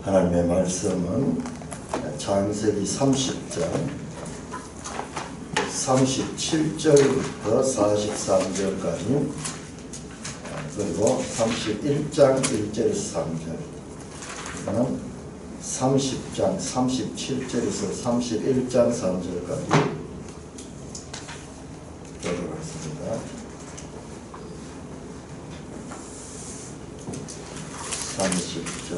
하나님의 말씀은 창세기 30장 37절부터 43절까지, 그리고 31장 1절에서 3절, 30장 37절에서 31장 3절까지 들어가겠습니다. 30장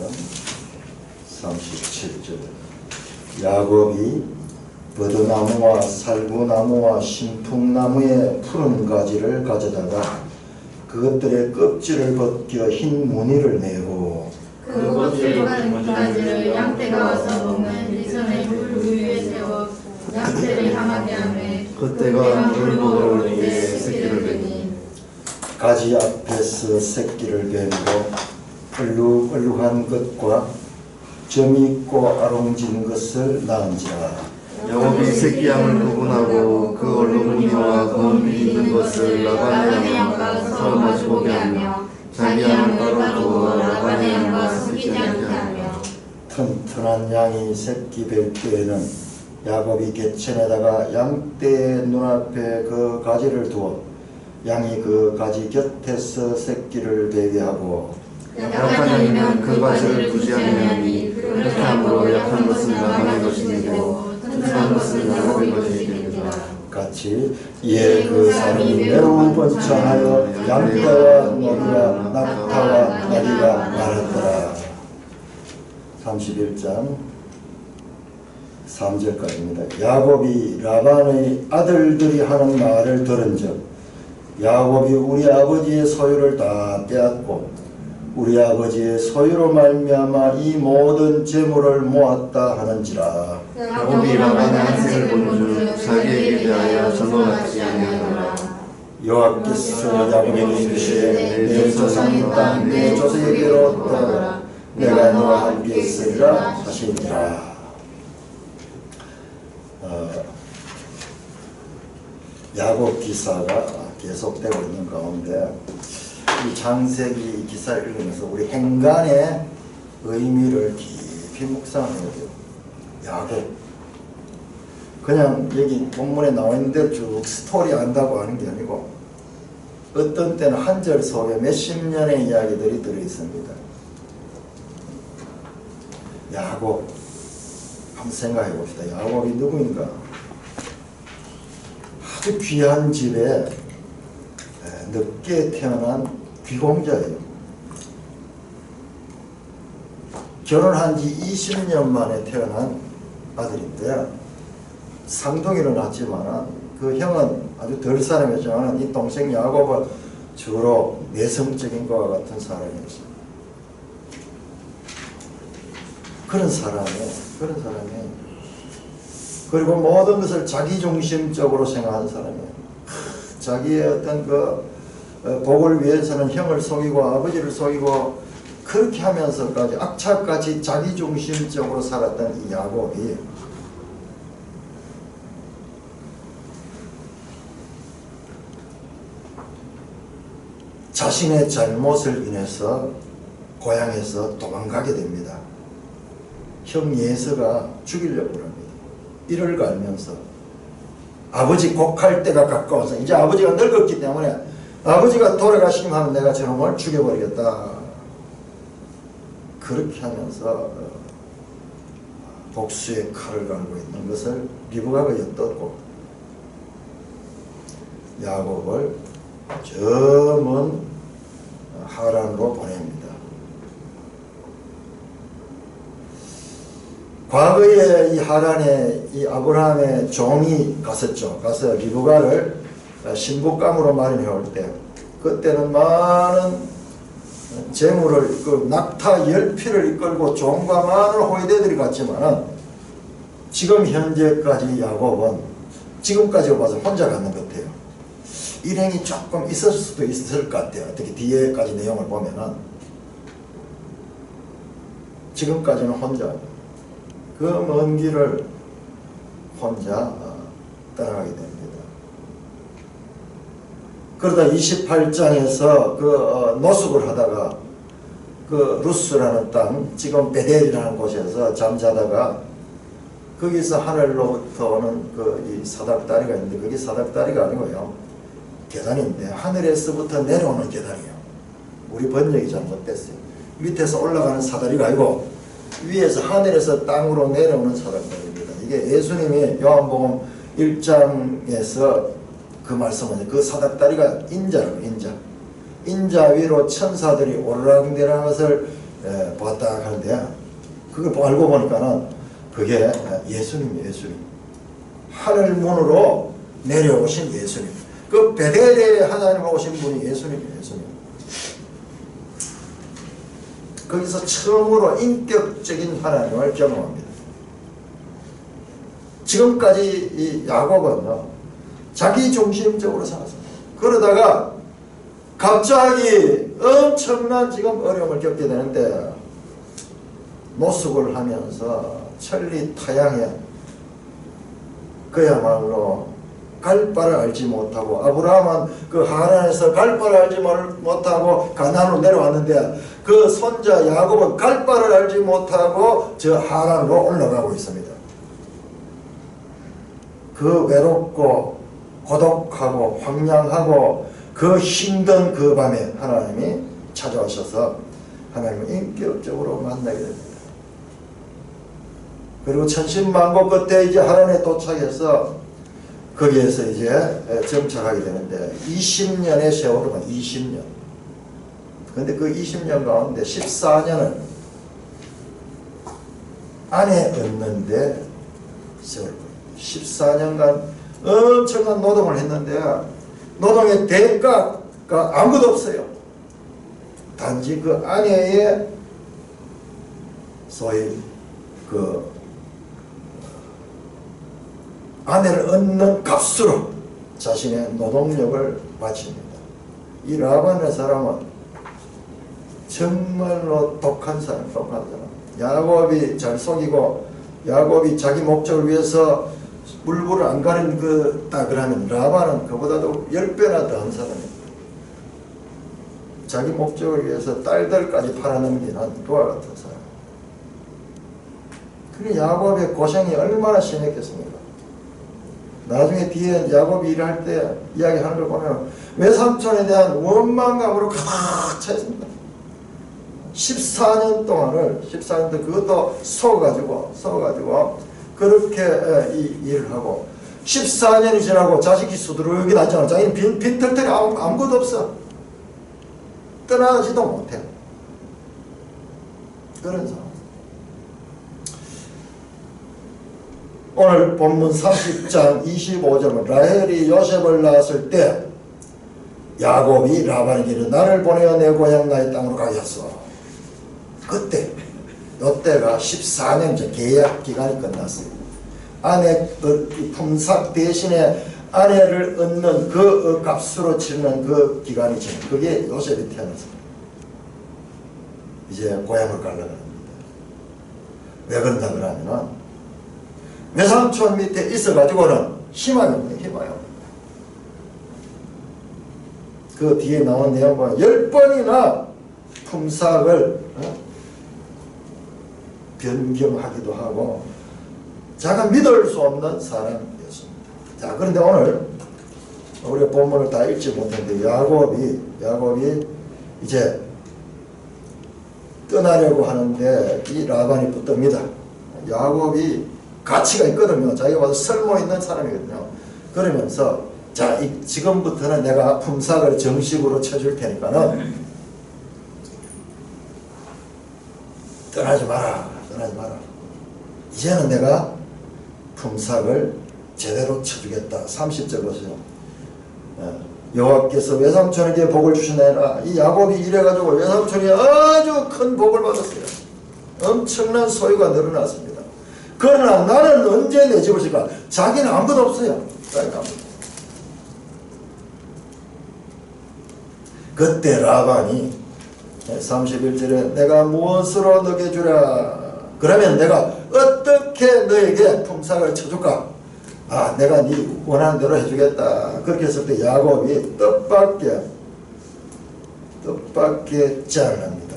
37절. 야곱이 버드나무와 살구나무와 신풍나무의 푸른 가지를 가져다가 그것들의 껍질을 벗겨 흰 무늬를 내고 그 껍질 받은 가지를 양떼가 와서 먹는 이전의 물 위에 세워 양떼를 향하게 하며 그때가 물 먹으러 위해 새끼를 베니 가지 앞에서 새끼를 베고 얼룩얼룩한 것과 점이 있고 아롱진 것을 낳은지라. 야곱이 새끼 양을 구분하고 그 얼룩무늬와 검이 있는 것을 라반의 양과 서로 마주보게 하며 자기 양을 따로 두고 라반의 양과 섞이지 않게 하며. 튼튼한 양이 새끼 뵐 때에는 야곱이 객천에다가 양떼의 눈앞에 그 가지를 두어 양이 그 가지 곁에서 새끼를 베게 하고, 약한 양이면 그 가지를 두지 아니하니 그렇게 함으로 약한 것은 라반의 것이 되고 튼튼한 것은 야곱의 것이 되니라. 같이 이에 그 산이 매우 번창하여 양떼와 너리와 낙타와 나귀가 많았더라. 31장 3절까지입니다. 야곱이 라반의 아들들이 하는 말을 들은즉 야곱이 우리 아버지의 소유를 다 빼앗고 우리 아버지의 소유로 말미암아 이 모든 재물을 모았다 하는지라. 야곱이 라반의 안색을 본즉 자기에게 대하여 전노하지 아니하더라. 여호와께서 야곱에게 이르시되 내 조상의 땅 내 조상에게로 돌아가라. 내가 너와 함께 있으리라 하시니라. 야곱 기사가 계속되고 있는 가운데 이 창세기 기사를 읽으면서 우리 행간의 의미를 깊이 묵상해야 돼요. 야곱, 그냥 여기 본문에 나와 있는데 쭉 스토리 안다고 하는 게 아니고 어떤 때는 한 절 속에 몇십 년의 이야기들이 들어있습니다. 야곱, 한번 생각해 봅시다. 야곱이 누구인가? 아주 귀한 집에 늦게 태어난 귀공자예요. 결혼한 지 20년 만에 태어난 아들인데 쌍둥이를 낳았지만 그 형은 아주 덜 사람이었지만 이 동생 야곱은 주로 내성적인 것과 같은 사람이었어요. 그런 사람이에요. 그리고 모든 것을 자기중심적으로 생각하는 사람이에요. 자기의 어떤 그 복을 위해서는 형을 속이고 아버지를 속이고 그렇게 하면서까지 악착같이 자기중심적으로 살았던 이 야곱이 자신의 잘못을 인해서 고향에서 도망가게 됩니다. 형 예서가 죽이려고 합니다. 이를 갈면서 아버지 곡할 때가 가까워서 이제 아버지가 늙었기 때문에 아버지가 돌아가시면 하면 내가 저놈을 죽여버리겠다. 그렇게 하면서 복수의 칼을 갈고 있는 것을 리브가가 엿듣고 야곱을 저 먼 하란으로 보냅니다. 과거에 이 하란에 이 아브라함의 종이 갔었죠. 가서 리브가를 신부감으로 마련해 올 때 그때는 많은 재물을 그 낙타 10피를 이끌고 종과 많은 호위대들이 갔지만 지금 현재까지 야곱은 지금까지 봐서 혼자 가는 것 같아요. 일행이 조금 있을 수도 있을 것 같아요. 어떻게 뒤에까지 내용을 보면은 지금까지는 혼자 그 먼 길을 혼자 떠나가게 됩니다. 그러다 28장에서 그 노숙을 하다가 그 루스라는 땅, 지금 베델이라는 곳에서 잠자다가 거기서 하늘로부터 오는 그 이 사닥다리가 있는데 그게 사닥다리가 아니고요. 계단인데 하늘에서부터 내려오는 계단이에요. 우리 번역이 잘못됐어요. 밑에서 올라가는 사다리가 아니고 위에서 하늘에서 땅으로 내려오는 사닥다리입니다. 이게 예수님이 요한복음 1장에서 그 말씀은 그 사닥다리가 인자라고 인자 위로 천사들이 오르락내리는 것을 보았다 하는데 그걸 알고 보니까는 그게 예수님이에요. 예수님. 하늘 문으로 내려오신 예수님. 그 베델에 하나님 오신 분이 예수님이에요. 예수님. 거기서 처음으로 인격적인 하나님을 경험합니다. 지금까지 이 야곱은요, 자기 중심적으로 살았습니다. 그러다가 갑자기 엄청난 지금 어려움을 겪게 되는데 노숙을 하면서 천리타양에 그야말로 갈 바를 알지 못하고 아브라함은 그 하란에서 갈 바를 알지 못하고 가나안으로 내려왔는데 그 손자 야곱은 갈 바를 알지 못하고 저 하란으로 올라가고 있습니다. 그 외롭고 고독하고 황량하고 그 힘든 그 밤에 하나님이 찾아오셔서 하나님을 인격적으로 만나게 됩니다. 그리고 천신만고 끝에 이제 하란에 도착해서 거기에서 이제 정착하게 되는데 20년의 세월은 20년. 근데 그 20년 가운데 14년을 안에 얻는데 세월. 14년간 엄청난 노동을 했는데 노동의 대가가 아무것도 없어요. 단지 그 아내의 소위 그 아내를 얻는 값으로 자신의 노동력을 바칩니다. 이 라반의 사람은 정말로 독한 사람. 야곱이 잘 속이고 야곱이 자기 목적을 위해서 물불을 안 가린 그다 그러면 라반은 그보다도 10배나 더한 사람입니다. 자기 목적을 위해서 딸들까지 팔아넘기는 그와 같은 사람. 그래 야곱의 고생이 얼마나 심했겠습니까? 나중에 뒤에 야곱이 일할 때 이야기하는 걸 보면 외삼촌에 대한 원망감으로 가득 차 있습니다. 14년 동안 그것도 썩어가지고 그렇게 이 일을 하고 14년이 지나고 자식이 수두룩이 났잖아. 자기는 빈털털이 아무것도 없어. 떠나지도 못해. 그런 사람. 오늘 본문 30장 25절은 라헬이 요셉을 낳았을 때 야곱이 라반에게 이르되 나를 보내어 내 고향 나의 땅으로 가게 하소서. 요때가 14년 계약 기간이 끝났어요. 아내 품삯 대신에 아내를 얻는 그 값으로 치르는 그 기간이 지나 그게 요셉이 태어났습니다. 이제 고향을 가려고 합니다. 왜 그런가 그러면은 외삼촌 밑에 있어가지고는 희망이 없네. 희망이. 그 뒤에 나온 내용 보면 10번이나 품삯을 변경하기도 하고 자가 믿을 수 없는 사람이었습니다. 자, 그런데 오늘 우리가 본문을 다 읽지 못했는데 야곱이 이제 떠나려고 하는데 이 라반이 붙듭니다. 야곱이 가치가 있거든요. 자기가 봐도 쓸모 있는 사람이거든요. 그러면서 자, 지금부터는 내가 품삯을 정식으로 쳐줄 테니까는 떠나지 마라. 이제는 내가 품삯을 제대로 쳐주겠다. 30절 보세요. 여호와께서 외삼촌에게 복을 주시나이다. 이 야곱이 이래가지고 외삼촌이 아주 큰 복을 받았어요. 엄청난 소유가 늘어났습니다. 그러나 나는 언제 내 집을 질까? 자기는 아무것도 없어요. 그때 라반이 31절에 내가 무엇으로 너게 주랴? 그러면 내가 어떻게 너에게 품삯을 쳐줄까? 아, 내가 네 원하는 대로 해주겠다. 그렇게 했을 때 야곱이 뜻밖의 제안을 합니다.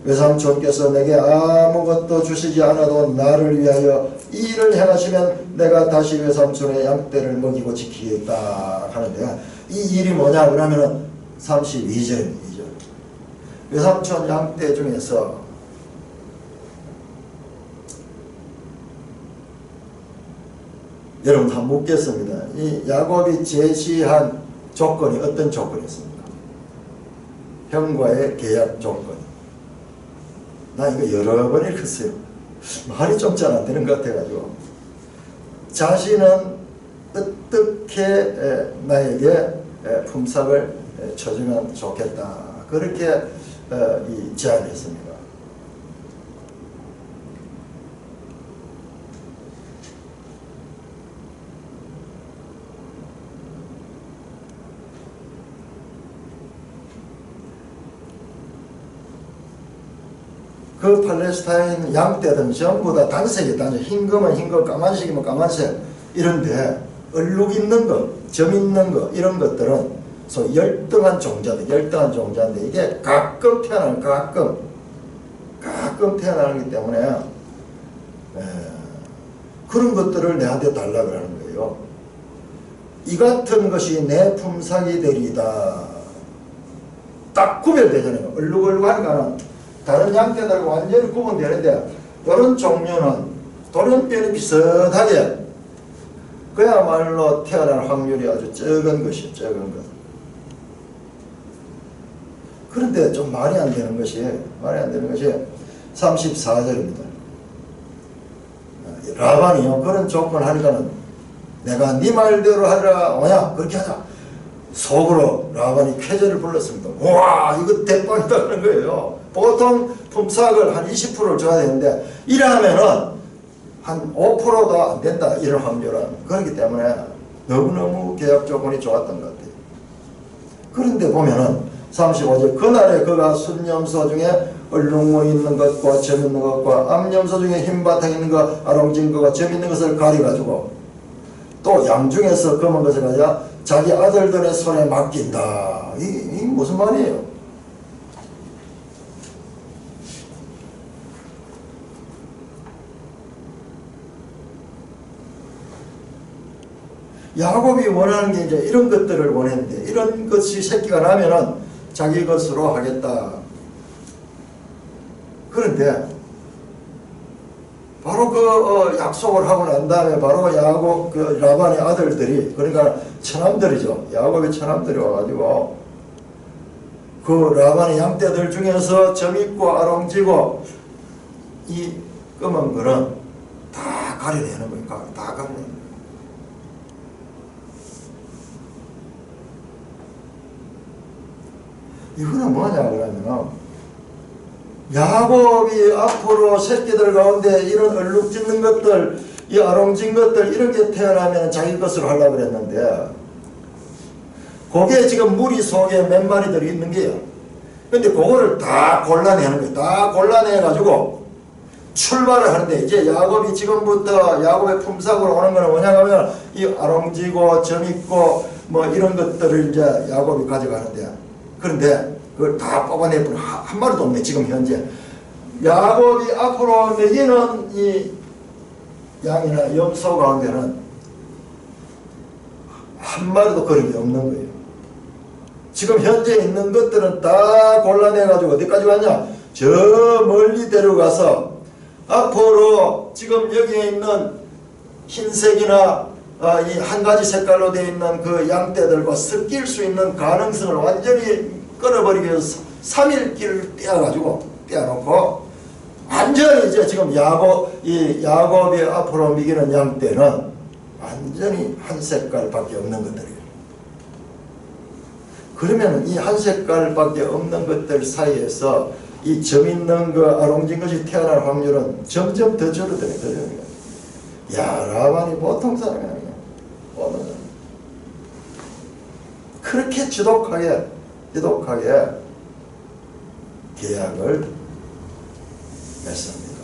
외삼촌께서 내게 아무것도 주시지 않아도 나를 위하여 이 일을 행하시면 내가 다시 외삼촌의 양떼를 먹이고 지키겠다 하는데, 이 일이 뭐냐 그러면은 32절입니다. 외삼촌 양떼 중에서 여러분 한번 묻겠습니다. 이 야곱이 제시한 조건이 어떤 조건이었습니까? 형과의 계약 조건. 나 이거 여러 번 읽었어요. 말이 좀 잘 안 되는 것 같아가지고. 자신은 어떻게 나에게 품삯을 쳐주면 좋겠다, 그렇게 제안했습니다. 그 팔레스타인 양떼들은 전부 다 단색이 단색, 흰 거면 흰 거, 까만색이면 까만색, 이런데 얼룩 있는 거, 점 있는 거, 이런 것들은 소위 열등한 종자인데 이게 가끔 태어나는, 가끔 태어나기 때문에 그런 것들을 내한테 달라고 하는 거예요. 이 같은 것이 내 품삯이 되리이다. 딱 구별되잖아요. 얼룩얼룩하니까는 다른 양떼들과 완전히 구분되는데, 이런 종류는 돌연변이 비슷하게 그야말로 태어날 확률이 아주 적은 것이에요. 적은 것. 그런데 좀 말이 안 되는 것이 34절입니다. 라반이요, 그런 조건 하니까는 내가 네 말대로 하라, 뭐냐 그렇게 하자. 속으로 라반이 쾌재를 불렀습니다. 와, 이거 대빵이다 하는 거예요. 보통 품삯을 한 20%를 줘야 되는데 이러면은 한 5%도 안 된다, 이런 확률은. 그렇기 때문에 너무너무 계약 조건이 좋았던 것 같아요. 그런데 보면은 35절, 그날에 그가 순염소 중에 얼룩무 있는 것과 점 있는 것과 암염소 중에 흰바탕 있는 것, 아롱진 것과 점 있는 것을 가려가지고 또 양 중에서 검은 것을 가져 자기 아들들의 손에 맡긴다. 이 무슨 말이에요? 야곱이 원하는 게 이제 이런 것들을 원했는데, 이런 것이 새끼가 나면은 자기 것으로 하겠다. 그런데 바로 그 약속을 하고 난 다음에 바로 야곱, 그 라반의 아들들이, 그러니까 처남들이죠. 야곱의 처남들이 와가지고 그 라반의 양떼들 중에서 점 있고 아롱지고 이 검은 거는 다 가려내는 거니까, 다 가려내는 거예요. 이거는 뭐냐 그러면, 야곱이 앞으로 새끼들 가운데 이런 얼룩짓는 것들, 이 아롱진 것들, 이런 게 태어나면 자기 것으로 하려고 그랬는데, 거기에 지금 무리 속에 몇 마리들이 있는 게요. 근데 그거를 다 골라내는 거예요. 다 골라내가지고 출발을 하는데, 이제 야곱이 지금부터 야곱의 품삯으로 오는 거는 뭐냐 하면 이 아롱지고 점 있고 뭐 이런 것들을 이제 야곱이 가져가는데, 그런데 그걸 다 뽑아내면 한 마리도 없네. 지금 현재 야곱이 앞으로 먹이는 이 양이나 염소 가운데는 한 마리도 그런 게 없는 거예요. 지금 현재 있는 것들은 다 골라내가지고 어디까지 갔냐, 저 멀리 데려가서 앞으로 지금 여기에 있는 흰색이나 이 한 가지 색깔로 되어 있는 그 양떼들과 섞일 수 있는 가능성을 완전히 끊어버리기 위해서 3일길을 떼어놓고 완전히 이제 지금 야곱이 앞으로 먹이는 양떼는 완전히 한 색깔밖에 없는 것들이에요. 그러면 이 한 색깔밖에 없는 것들 사이에서 이 점 있는 그 아롱진 것이 태어날 확률은 점점 더 줄어들어요. 야, 라반이 보통 사람이 아니에요. 그렇게 지독하게 계약을 맺습니다.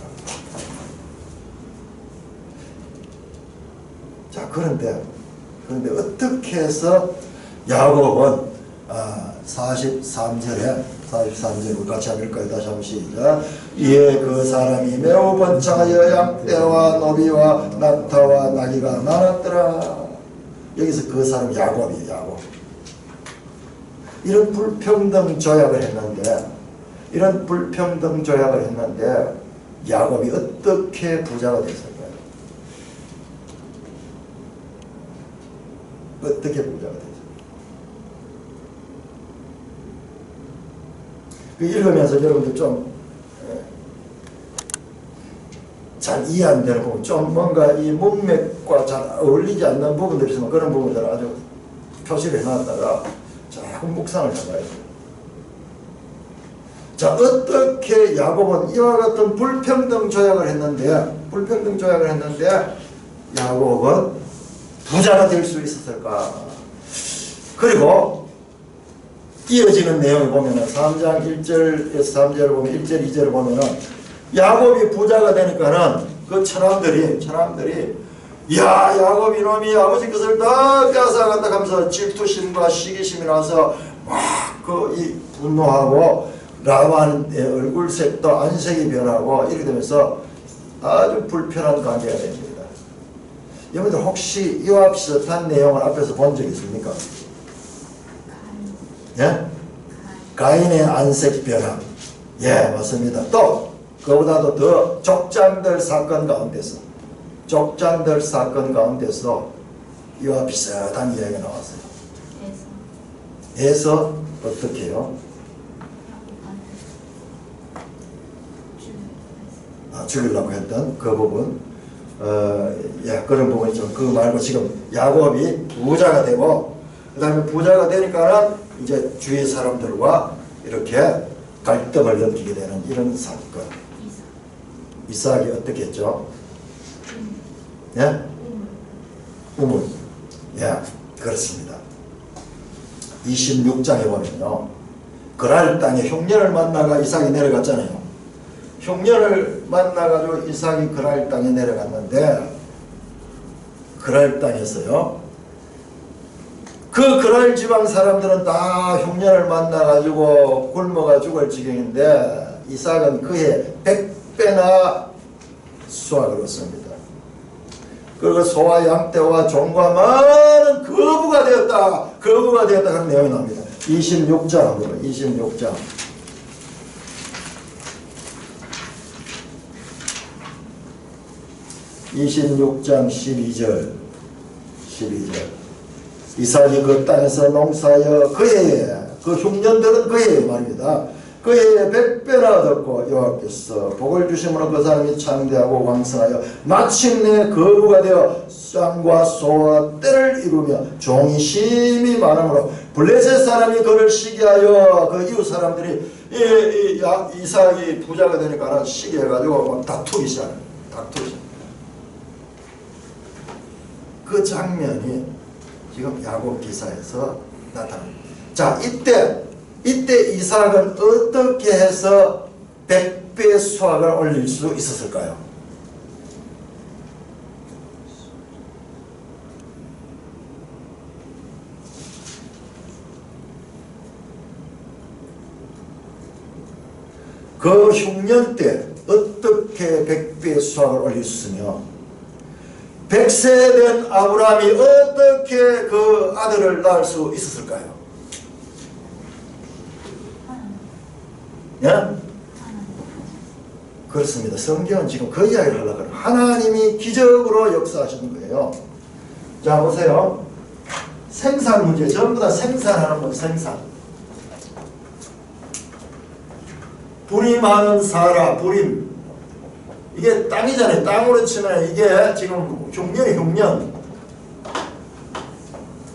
자, 그런데 어떻게 해서 야곱은 43절에 43절 같이 읽을까요? 다시 한번 시작. 이에 그 사람이 매우 번창하여 양떼와 노비와 낙타와 나귀가 많았더라. 여기서 그 사람 야곱이에요. 야곱. 이런 불평등 조약을 했는데 야곱이 어떻게 부자가 됐을까요? 어떻게 부자가 됐을까요? 읽으면서 여러분들 좀 잘 이해 안 되는 부분, 좀 뭔가 이 문맥과 잘 어울리지 않는 부분들이 있으면 그런 부분들을 아주 표시를 해놨다가 조금 묵상을 해봐야 돼요. 자, 어떻게 야곱은 이와 같은 불평등 조약을 했는데 야곱은 부자가 될 수 있었을까? 그리고 이어지는 내용을 보면은 3장 1절에서 3절을 보면 1절 2절을 보면은 야곱이 부자가 되니까는 그 천함들이 야, 야곱 이놈이 아버지 것을 다 빼앗아간다 하면서 질투심과 시기심이 나서 막 이 분노하고 라반의 얼굴색도 안색이 변하고 이렇게 되면서 아주 불편한 관계가 됩니다. 여러분들 혹시 이와 비슷한 내용을 앞에서 본 적 있습니까? 예? 가인의 안색 변화. 예, 맞습니다. 또 그보다도 더 족장들 사건 가운데서 이와 비슷한 이야기가 나왔어요. 에서 어떻게 해요? 죽이려고 했던 그 부분, 예, 그런 부분이 좀, 그 말고 지금 야곱이 부자가 되고, 그 다음에 부자가 되니까는 이제 주위 사람들과 이렇게 갈등을 느끼게 되는 이런 사건. 이삭이 어떻게 했죠? 예? 우물. 예, 그렇습니다. 26장에 보면요. 그랄 땅에 흉년을 만나가 이삭이 내려갔잖아요. 흉년을 만나가지고 이삭이 그랄 땅에 내려갔는데, 그랄 땅에서요. 그 그랄 지방 사람들은 다 흉년을 만나가지고 굶어가 죽을 지경인데, 이삭은 그해 100배나 수확을 얻습니다. 그리고 소와 양떼와 종과 많은 거부가 되었다 하는 내용이 나옵니다. 26장 12절 이삭이 그 땅에서 농사하여 그해에 그 흉년들은 그해에 말입니다. 그해에 100배나 얻었고 여호와께서 복을 주심으로 그 사람이 창대하고 왕성하여 마침내 거부가 되어 쌍과 소와 떼를 이루며 종이 심히 많으므로 블레셋 사람이 그를 시기하여 그 이웃 사람들이 이삭이 부자가 되니까 시기해가지고 다투기 시작합니다. 그 장면이 지금 야곱 기사에서 나타납니다. 자, 이때 이삭은 어떻게 해서 100배 수확을 올릴 수 있었을까요? 그 흉년 때 어떻게 100배 수확을 올릴 수 있으며 100세 된 아브라함이 어떻게 그 아들을 낳을 수 있었을까요? 예? 그렇습니다. 성경은 지금 그 이야기를 하려고 해요. 하나님이 기적으로 역사하시는 거예요. 자, 보세요. 생산 문제, 전부 다 생산하는 거, 생산. 부림하는 사라, 부림. 이게 땅이잖아요. 땅으로 치면 이게 지금 흉년.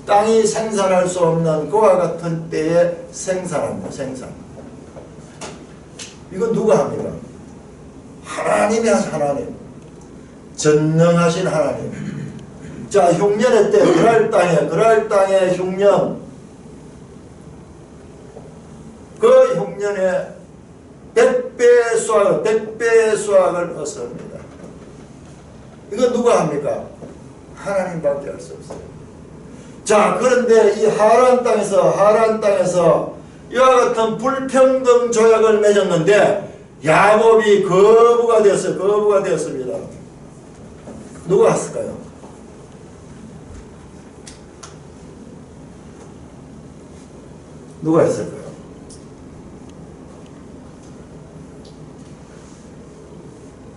땅이 생산할 수 없는 그와 같은 때에 생산합니다. 생산. 이건 누가 합니까? 하나님이 하신 하나님. 전능하신 하나님. 자, 흉년의 때, 그랄 땅의 흉년. 그 흉년에 100배의 수확을 얻습니다. 이거 누가 합니까? 하나님밖에 할 수 없어요. 자, 그런데 이 하란 땅에서 이와 같은 불평등 조약을 맺었는데 야곱이 거부가 되었어요. 거부가 되었습니다. 누가 했을까요? 누가 했을까요?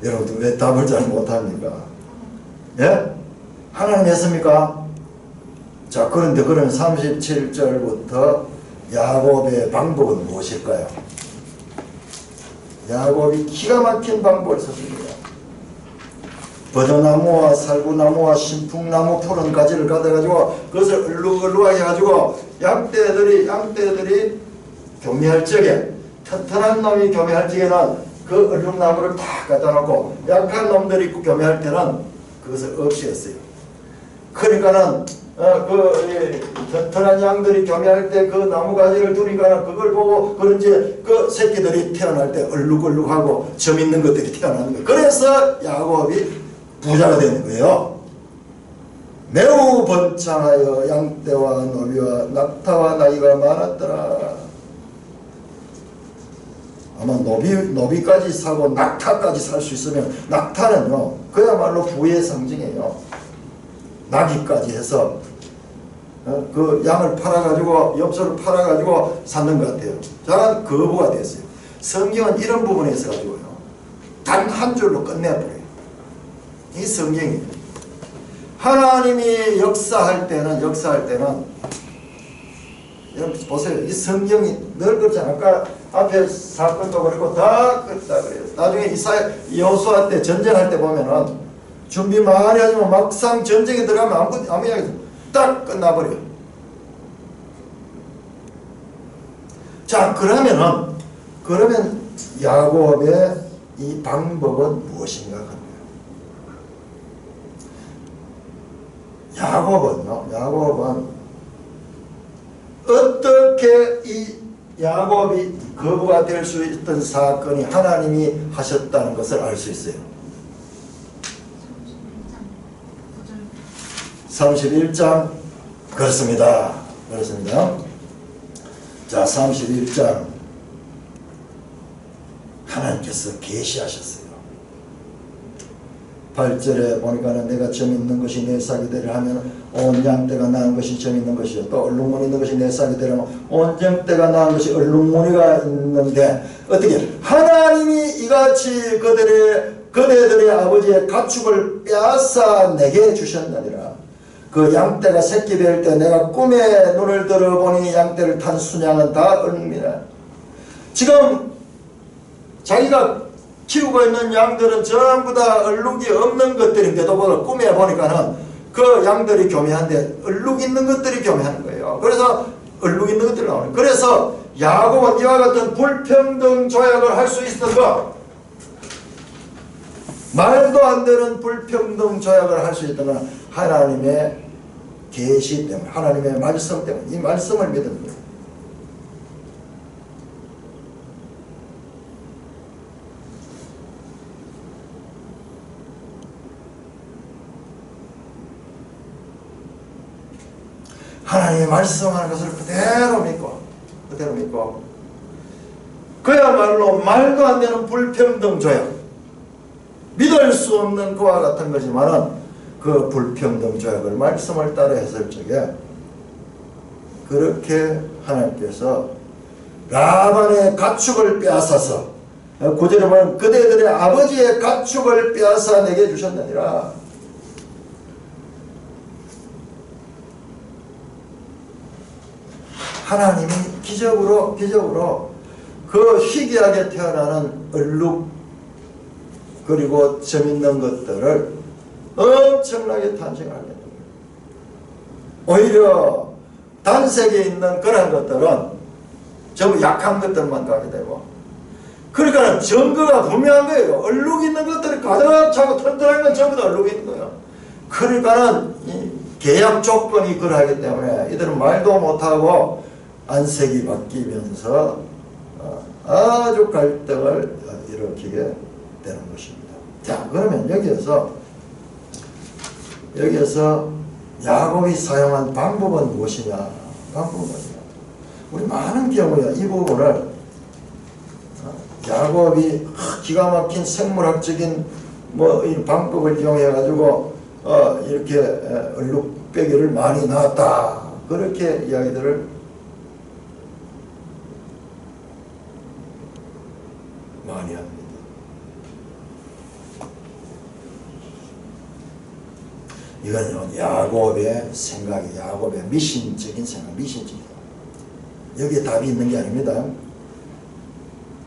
여러분들 왜 답을 잘 못합니까? 예? 하나님 했습니까? 자, 그런데 그런 37절부터 야곱의 방법은 무엇일까요? 야곱이 기가 막힌 방법을 썼습니다. 버드나무와 살구나무와 신풍나무 푸른 가지를 가져가지고 그것을 얼룩얼룩하게 해가지고 양떼들이 교미할 적에, 튼튼한 놈이 교미할 적에는 그 얼룩나무를 다 갖다 놓고 약한 놈들이 교미할 때는 그것을 없이 했어요. 그러니까는 튼튼한 양들이 교미할 때 그 나무가지를 두니까 그걸 보고 그런지 그 새끼들이 태어날 때 얼룩얼룩하고 점 있는 것들이 태어나는 거예요. 그래서 야곱이 부자가 되는 거예요. 매우 번창하여 양떼와 노비와 낙타와 나귀가 많았더라. 아마 노비까지 사고 낙타까지 살 수 있으면, 낙타는요 그야말로 부의 상징이에요. 나귀까지 해서 그 양을 팔아가지고 엽서를 팔아가지고 샀는 것 같아요. 저는 거부가 됐어요. 성경은 이런 부분에 있어가지고요 단 한 줄로 끝내버려요. 이 성경이 하나님이 역사할 때는 여러분 보세요. 이 성경이 늘 그렇잖아요. 아까 앞에 사건도 그렇고 다 그렇다 그래요. 나중에 여호수아 때 전쟁할 때 보면은 준비 많이 하지만 막상 전쟁에 들어가면 아무 이야기 딱 끝나버려요. 자, 그러면 야곱의 이 방법은 무엇인가 합니다. 야곱은 어떻게 이 야곱이 거부가 될 수 있던 사건이 하나님이 하셨다는 것을 알 수 있어요. 31장 그렇습니다. 자, 31장 하나님께서 계시하셨어요. 8절에 보니까는 내가 점 있는 것이 내 싹이 되려 하면 온 양떼가 낳은 것이 점 있는 것이요, 또 얼룩무늬 있는 것이 내 싹이 되려면 온 양떼가 낳은 것이 얼룩무늬가 있는데, 어떻게 하나님이 이같이 그대들의 아버지의 가축을 빼앗아 내게 주셨느니라. 그 양떼가 새끼 될 때 내가 꿈에 눈을 들어보니 양떼를 탄 순양은 다 얼룩이라. 지금 자기가 키우고 있는 양들은 전부 다 얼룩이 없는 것들인데도 꿈에 보니까는 그 양들이 교미한데 얼룩 있는 것들이 교미하는 거예요. 그래서 얼룩 있는 것들이 나오는 거예요. 그래서 야곱은 이와 같은 불평등 조약을 할 수 있었던 것, 말도 안 되는 불평등 조약을 할 수 있던 건 하나님의 계시 때문에, 하나님의 말씀 때문에, 이 말씀을 믿은 거예요. 하나님의 말씀하는 것을 그대로 믿고 그야말로 말도 안 되는 불평등 조약, 믿을 수 없는 그와 같은 거지만은 그 불평등 조약을 말씀을 따라 했을 적에 그렇게 하나님께서 라반의 가축을 빼앗아서, 9절에 보면 그대들의 아버지의 가축을 빼앗아 내게 주셨느니라. 하나님이 기적으로 그 희귀하게 태어나는 얼룩 그리고 점 있는 것들을 엄청나게 탄생하게 됩니다. 오히려 단색에 있는 그런 것들은 전부 약한 것들만 가게 되고, 그러니까 증거가 분명한 거예요. 얼룩 있는 것들이 가득 차고 튼튼한 건 전부 다 얼룩이 있는 거예요. 그러니까는 이 계약 조건이 그러하기 때문에 이들은 말도 못하고 안색이 바뀌면서 아주 갈등을 일으키게 되는 것입니다. 자, 그러면 여기에서 야곱이 사용한 방법은 무엇이냐? 우리 많은 경우에 이 부분을 야곱이 기가 막힌 생물학적인 이 방법을 이용해 가지고 이렇게 얼룩배기를 많이 낳았다, 그렇게 이야기들을 많이 합니다. 이거는 야곱의 생각이, 야곱의 미신적인 생각, 미신적인 생각. 여기에 답이 있는 게 아닙니다.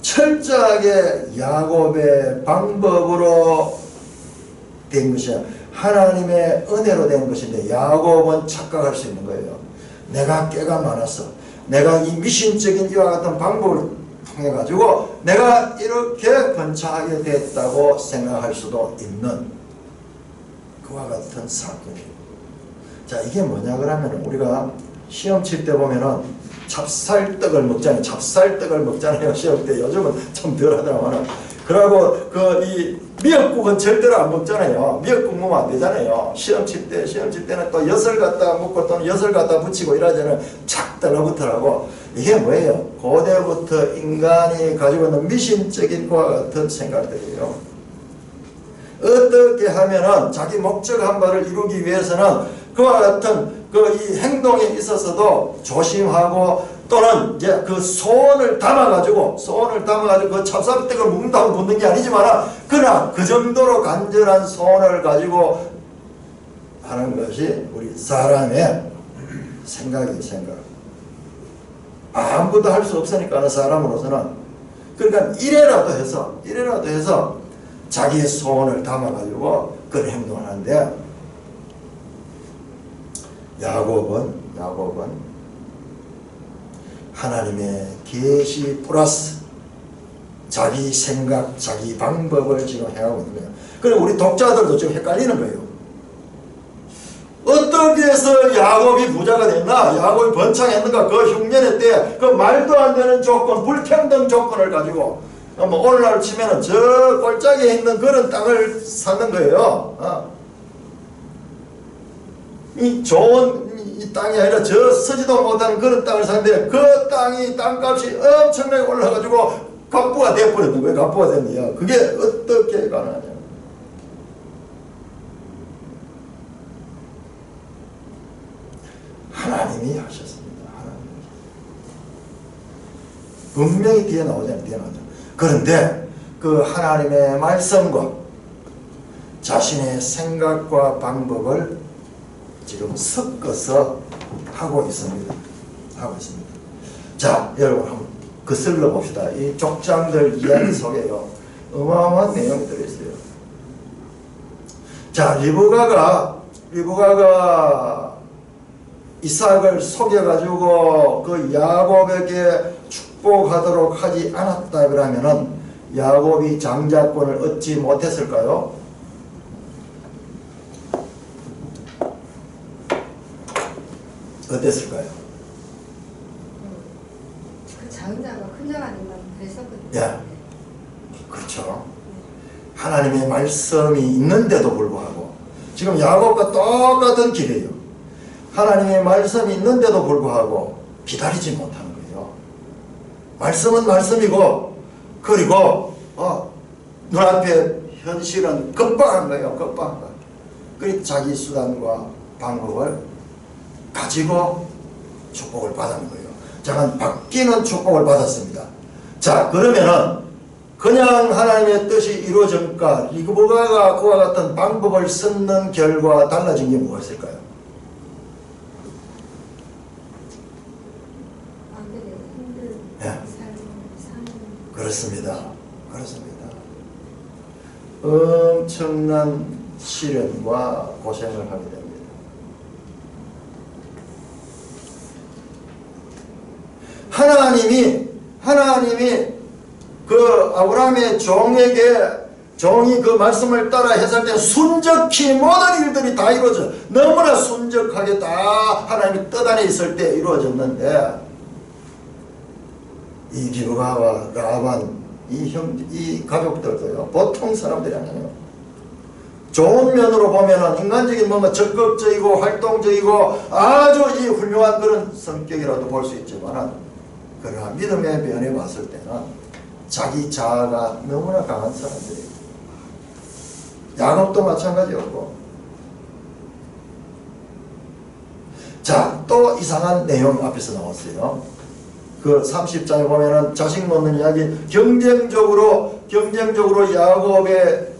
철저하게 야곱의 방법으로 된 것이 하나님의 은혜로 된 것인데, 야곱은 착각할 수 있는 거예요. 내가 깨가 많았어, 내가 이 미신적인 이와 같은 방법을 통해 가지고 내가 이렇게 번창하게 됐다고 생각할 수도 있는 그와 같은 사건이에요. 자, 이게 뭐냐 그러면 우리가 시험 칠 때 보면은 찹쌀떡을 먹잖아요. 찹쌀떡을 먹잖아요. 시험 때. 요즘은 좀 덜 하더라고는. 그러고 이 미역국은 절대로 안 먹잖아요. 미역국 먹으면 안 되잖아요. 시험 칠 때는 또 엿을 갖다 먹고 또는 엿을 갖다 붙이고 이러자는 착 달라붙더라고. 이게 뭐예요? 고대부터 인간이 가지고 있는 미신적인 그와 같은 생각들이에요. 어떻게 하면은 자기 목적한 바를 이루기 위해서는 그와 같은 이 행동에 있어서도 조심하고, 또는 이제 그 소원을 담아가지고 그 찹쌀떡을 묵는다고 묻는 게 아니지만, 그러나 그 정도로 간절한 소원을 가지고 하는 것이 우리 사람의 생각. 아무것도 할 수 없으니까 사람으로서는. 그러니까 이래라도 해서 자기의 소원을 담아가지고 그런 행동을 하는데, 야곱은 하나님의 계시 플러스 자기 생각, 자기 방법을 지금 해가고 있는 거예요. 그리고 우리 독자들도 지금 헷갈리는 거예요. 어떻게 해서 야곱이 부자가 됐나? 야곱이 번창했는가? 그 흉년의 때 그 말도 안 되는 조건, 불평등 조건을 가지고 오늘날 치면은 저 골짜기에 있는 그런 땅을 사는 거예요. 이 좋은 이 땅이 아니라 저 서지도 못하는 그런 땅을 사는데, 그 땅값이 엄청나게 올라가지고 갑부가 되어버렸는 거예요. 갑부가 됐네요. 그게 어떻게 가능하냐? 하나님이 하셨습니다. 분명히 뒤에 나오잖아요. 그런데 그 하나님의 말씀과 자신의 생각과 방법을 지금 섞어서 하고 있습니다. 자, 여러분 한번 거슬러 봅시다. 이 족장들 이야기 속에요, 어마어마한 내용이 들어있어요. 자, 리브가가 이삭을 속여가지고 그 야곱에게 축복하도록 하지 않았다 그러면은 야곱이 장자권을 얻지 못했을까요? 어땠을까요? 그 작은 자가 큰 자가 된다고 그랬었거든요. 예, 그렇죠. 하나님의 말씀이 있는데도 불구하고 지금 야곱과 똑같은 길이에요. 하나님의 말씀이 있는데도 불구하고 기다리지 못하는 거예요. 말씀은 말씀이고, 그리고 눈앞에 현실은 급박한 거예요. 급박한 거. 그리고 자기 수단과 방법을 가지고 축복을 받는 거예요. 잠깐 바뀌는 축복을 받았습니다. 자, 그러면은 그냥 하나님의 뜻이 이루어진가, 리브가가 그와 같은 방법을 쓰는 결과 달라진 게 무엇일까요? 네. 그렇습니다. 엄청난 시련과 고생을 하게 됩니다. 하나님이 그 아브라함의 종이 그 말씀을 따라 했을 때 순적히 모든 일들이 다 이루어져, 너무나 순적하게 다 하나님이 뜻 안에 있을 때 이루어졌는데, 이 리브가와 라반 이 가족들도요, 보통 사람들이 아니에요. 좋은 면으로 보면은 인간적인 뭔가 적극적이고 활동적이고 아주 이 훌륭한 그런 성격이라도 볼 수 있지만, 그러나 믿음의 면에 봤을 때는 자기 자아가 너무나 강한 사람들이에요. 야곱도 마찬가지였고. 자, 또 이상한 내용 앞에서 나왔어요. 그 30장에 보면은 자식 놓는 이야기, 경쟁적으로 야곱의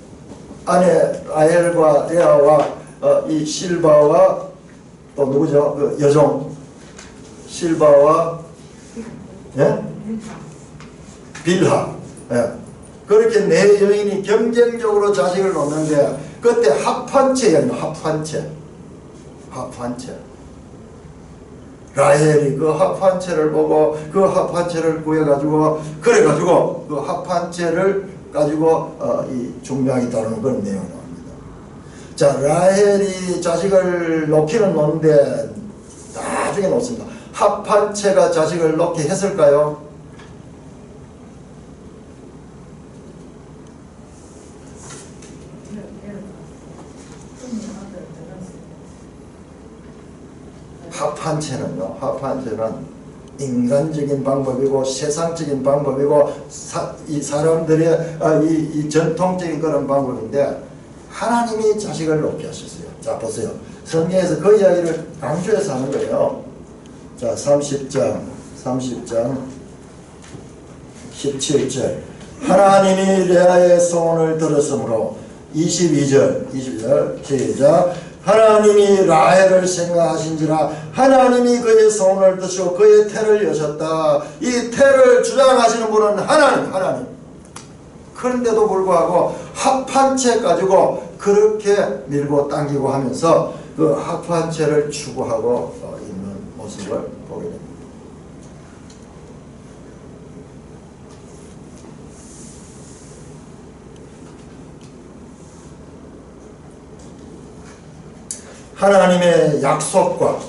아내 라헬과 레아와 이 실바와 또 누구죠? 그 여종 실바와 빌하, 그렇게 네 여인이 경쟁적으로 자식을 놓는데 그때 합판체예요. 합판체. 라헬이 그 합판체를 보고 그 합판체를 구해가지고 그래가지고 그 합판체를 가지고 이 중명이 따르는 그런 내용이 나옵니다. 자, 라헬이 자식을 놓기는 놓는데 나중에 놓습니다. 합판체가 자식을 놓게 했을까요? 합판체는 인간적인 방법이고 세상적인 방법이고 이 사람들의 이 전통적인 그런 방법인데 하나님이 자식을 놓게 하셨어요. 자, 보세요. 성경에서 그 이야기를 강조해서 하는 거예요. 자, 30장 17절 하나님이 레아의 소원을 들었으므로 22절 시작 하나님이 라헬을 생각하신지라 하나님이 그의 소원을 드시고 그의 태를 여셨다. 이 태를 주장하시는 분은 하나님. 그런데도 불구하고 합판체 가지고 그렇게 밀고 당기고 하면서 그 합판체를 추구하고 있는 모습을 보게 됩니다. 하나님의 약속과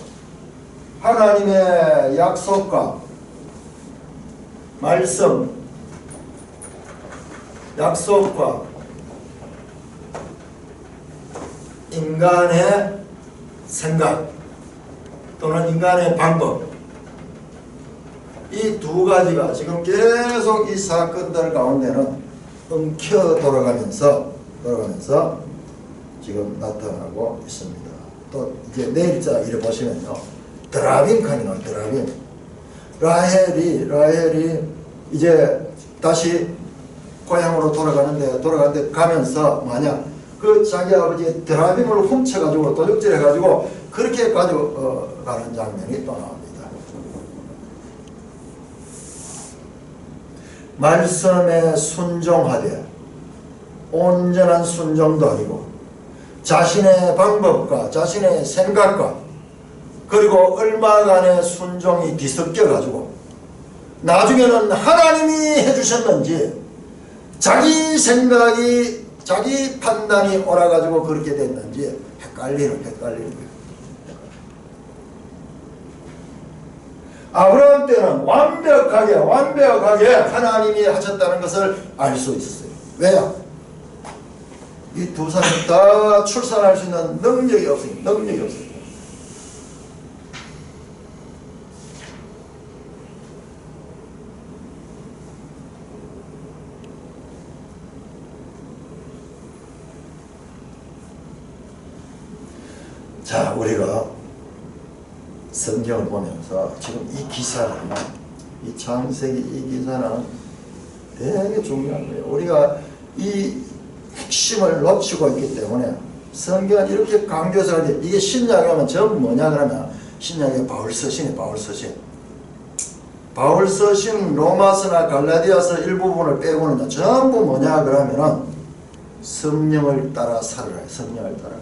말씀, 약속과 인간의 생각 또는 인간의 방법, 이 두 가지가 지금 계속 이 사건들 가운데는 엉켜 돌아가면서 지금 나타나고 있습니다. 또 이제 내일자 이래 보시면요, 드라빔 칸이요. 드라빔. 라헬이 이제 다시 고향으로 돌아가는데 가면서 만약 그 자기 아버지의 드라빔을 훔쳐가지고 도둑질해가지고 그렇게 가지고 가는 장면이 또 나옵니다. 말씀에 순종하되 온전한 순종도 아니고 자신의 방법과 자신의 생각과 그리고 얼마간의 순종이 뒤섞여가지고 나중에는 하나님이 해주셨는지 자기 생각이 자기 판단이 옳아가지고 그렇게 됐는지 헷갈리는 거예요. 아브라함 때는 완벽하게 하나님이 하셨다는 것을 알 수 있었어요. 왜요? 이 두 사람 다 출산할 수 있는 능력이 없어요. 자, 우리가 성경을 보면서 지금 이 기사는, 이 창세기 이 기사는 되게 중요한 거예요. 우리가 이 핵심을 놓치고 있기 때문에 성경은 이렇게 강조해서 하지. 이게 신약에 오면 전부 뭐냐 그러면 신약에 바울서신이 바울서신 로마서나 갈라디아서 일부분을 빼고는 전부 뭐냐 그러면은 성령을 따라 살아라. 성령을 따라.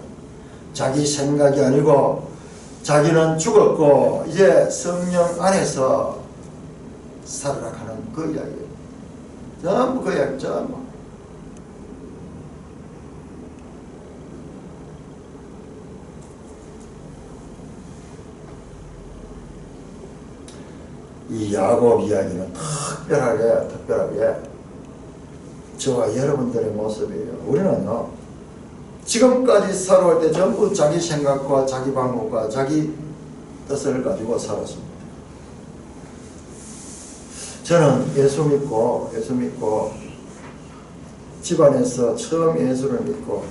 자기 생각이 아니고 자기는 죽었고 이제 성령 안에서 살아라 하는 그 이야기예요. 전부 그 이야기 전부. 이 야곱 이야기는 특별하게 저와 여러분들의 모습이에요. 우리는요, 지금까지 살아올 때 전부 자기 생각과 자기 방법과 자기 뜻을 가지고 살았습니다. 저는 예수 믿고 집안에서 처음 예수를 믿고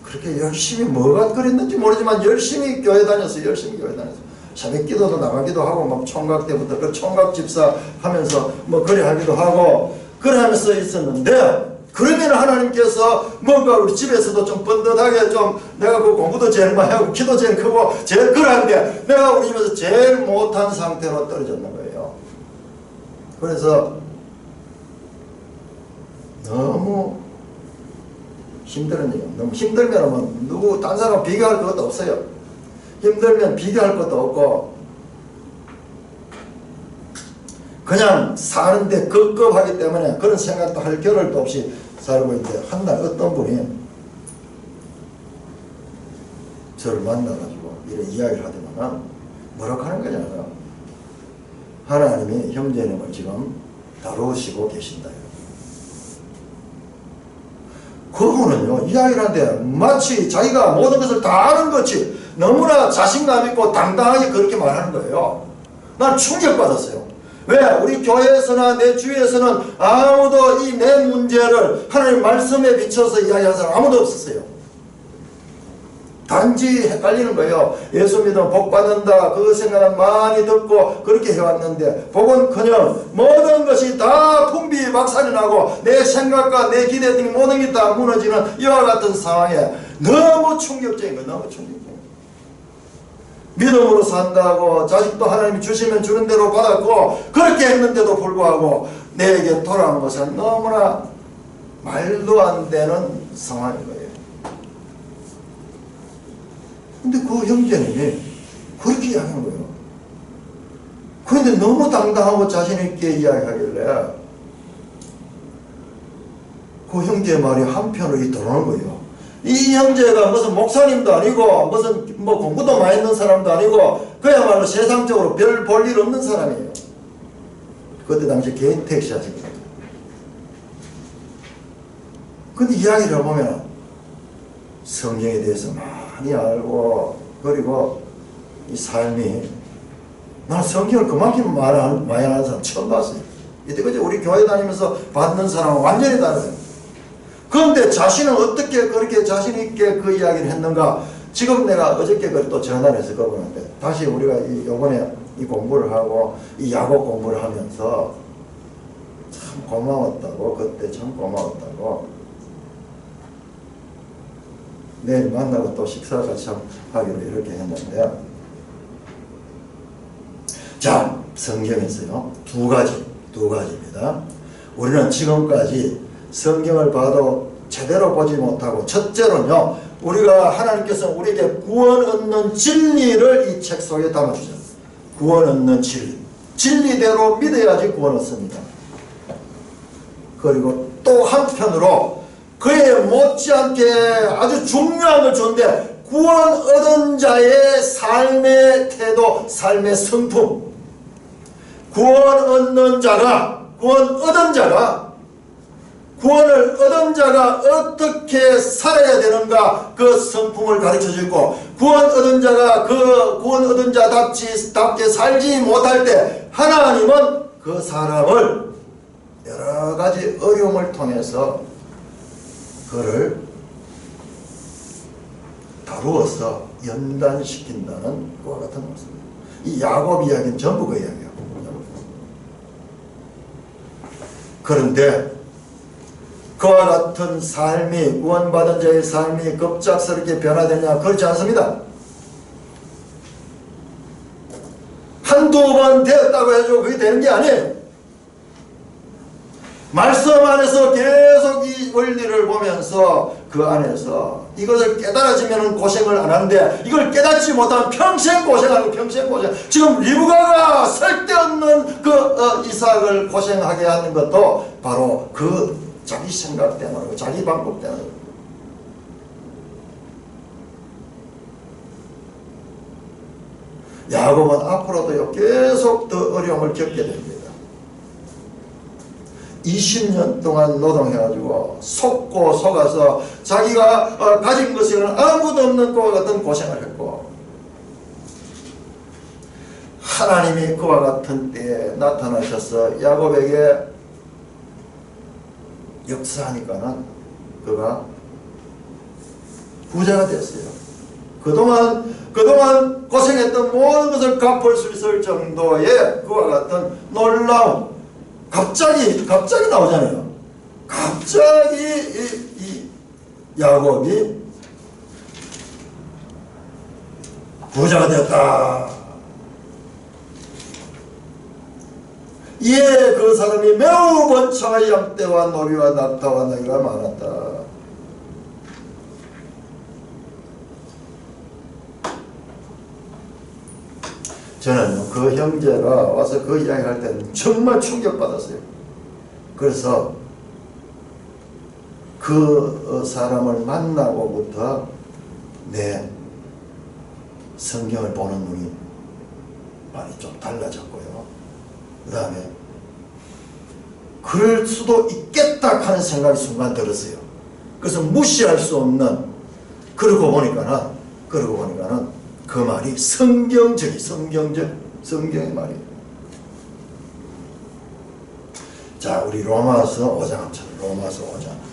그렇게 열심히 뭐가 그랬는지 모르지만 열심히 교회 다녔어요. 새벽 기도도 나가기도 하고 막 총각 때부터 그 총각 집사 하면서 뭐 그래 하기도 하고 그래 하면서 있었는데, 그러면 하나님께서 뭔가 우리 집에서도 좀 번듯하게 좀 내가 그 공부도 제일 많이 하고 기도 제일 크고 제일 그러한데 내가 우리 집에서 제일 못한 상태로 떨어졌는 거예요. 그래서 너무 힘들은 얘기예요. 너무 힘들면 뭐 누구 딴 사람 비교할 것도 없어요. 힘들면 비교할 것도 없고 그냥 사는데 급급하기 때문에 그런 생각도 할 겨를도 없이 살고 있는데, 한날 어떤 분이 저를 만나가지고 이런 이야기를 하더만 뭐라고 하는 거잖아요. 하나님이 형제님을 지금 다루시고 계신다. 그분은요, 이야기를 하는데 마치 자기가 모든 것을 다 아는 것이 너무나 자신감 있고 당당하게 그렇게 말하는 거예요. 난 충격받았어요. 왜? 우리 교회에서나 내 주위에서는 아무도 이 내 문제를 하나님 말씀에 비춰서 이야기하는 사람 아무도 없었어요. 단지 헷갈리는 거예요. 예수 믿으면 복 받는다, 그 생각은 많이 듣고 그렇게 해왔는데, 복은커녕 모든 것이 다 풍비박산이 나고 내 생각과 내 기대 등 모든 게 다 무너지는 이와 같은 상황에 너무 충격적인 거예요. 너무 충격적인 거예요. 믿음으로 산다고 자식도 하나님이 주시면 주는 대로 받았고 그렇게 했는데도 불구하고 내게 돌아온 것은 너무나 말도 안 되는 상황인 거예요. 근데 그 형제님이 그렇게 이야기하는 거예요. 그런데 너무 당당하고 자신있게 이야기하길래 그 형제의 말이 한편으로 들어오는 거예요. 이 형제가 무슨 목사님도 아니고 무슨 뭐 공부도 많이 있는 사람도 아니고 그야말로 세상적으로 별 볼 일 없는 사람이에요. 그때 당시 개인 택시 하신 거예요. 근데 이야기를 보면 성경에 대해서 많이 알고, 그리고 이 삶이, 나는 성경을 그만큼 많이 하는 사람 처음 봤어요. 이때까지 우리 교회 다니면서 받는 사람은 완전히 다르요. 그런데 자신은 어떻게 그렇게 자신있게 그 이야기를 했는가? 지금 내가 어저께 또 전화를 해서 그분한테 다시 우리가 요번에 이 공부를 하고 이 야곱 공부를 하면서 참 고마웠다고, 그때 참 고마웠다고, 내일 만나고 또 식사 같이 하기로 이렇게 했는데, 자, 성경에서요 두 가지입니다. 우리는 지금까지 성경을 봐도 제대로 보지 못하고, 첫째로는요, 우리가 하나님께서 우리에게 구원 얻는 진리를 이 책 속에 담아주셨어요. 구원 얻는 진리, 진리대로 믿어야지 구원 얻습니다. 그리고 또 한편으로 그에 못지않게 아주 중요한 걸 주는데, 구원 얻은 자의 삶의 태도, 삶의 성품, 구원을 얻은 자가 어떻게 살아야 되는가, 그 성품을 가르쳐 주고, 구원 얻은 자가 그 구원 얻은 자답게 살지 못할 때 하나님은 그 사람을 여러 가지 어려움을 통해서 그를 다루어서 연단시킨다는 그와 같은 것입니다. 이 야곱 이야기는 전부 그 이야기예요. 그런데 그와 같은 삶이, 구원받은 자의 삶이 급작스럽게 변화되냐? 그렇지 않습니다. 한두 번 되었다고 해도 그게 되는 게 아니에요. 말씀 안에서 계속 이 원리를 보면서 그 안에서 이것을 깨달아지면 고생을 안 하는데, 이걸 깨닫지 못하면 평생 고생하고 평생 고생. 지금 리브가가 쓸데없는 그 이삭을 고생하게 하는 것도 바로 그 자기 생각 때문에, 자기 방법 때문에. 야곱은 앞으로도 계속 더 어려움을 겪게 됩니다. 20년 동안 노동해가지고 속고 속아서 자기가 가진 것에는 아무도 없는 것과 같은 고생을 했고, 하나님이 그와 같은 때에 나타나셔서 야곱에게 역사하니까는 그가 부자가 됐어요. 그동안 고생했던 모든 것을 갚을 수 있을 정도의 그와 같은 놀라운 갑자기 나오잖아요. 갑자기 이 야곱이 부자가 되었다. 이에 그 사람이 매우 번창한 양떼와 노비와 낙타와 나귀가 많았다. 저는 그 형제가 와서 그 이야기를 할 때는 정말 충격받았어요. 그래서 그 사람을 만나고부터 내 성경을 보는 눈이 많이 좀 달라졌고요. 그 다음에 그럴 수도 있겠다 하는 생각이 순간 들었어요. 그래서 무시할 수 없는, 그러고 보니까는 그 말이 성경의 말이에요. 자, 우리 로마서 5장 합쳐요. 로마서 5장.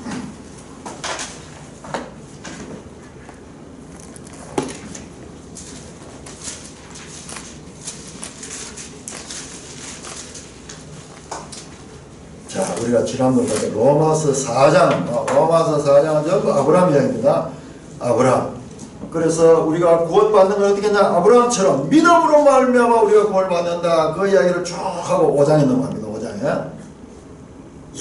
자, 우리가 지난번에 로마서 4장은 전부 아브라함 이야기입니다. 아브라함. 그래서 우리가 구원받는 건 어떻게 했냐? 아브라함처럼 믿음으로 말미암아 우리가 구원받는다. 그 이야기를 쭉 하고 5장에 넘어갑니다. 5장에.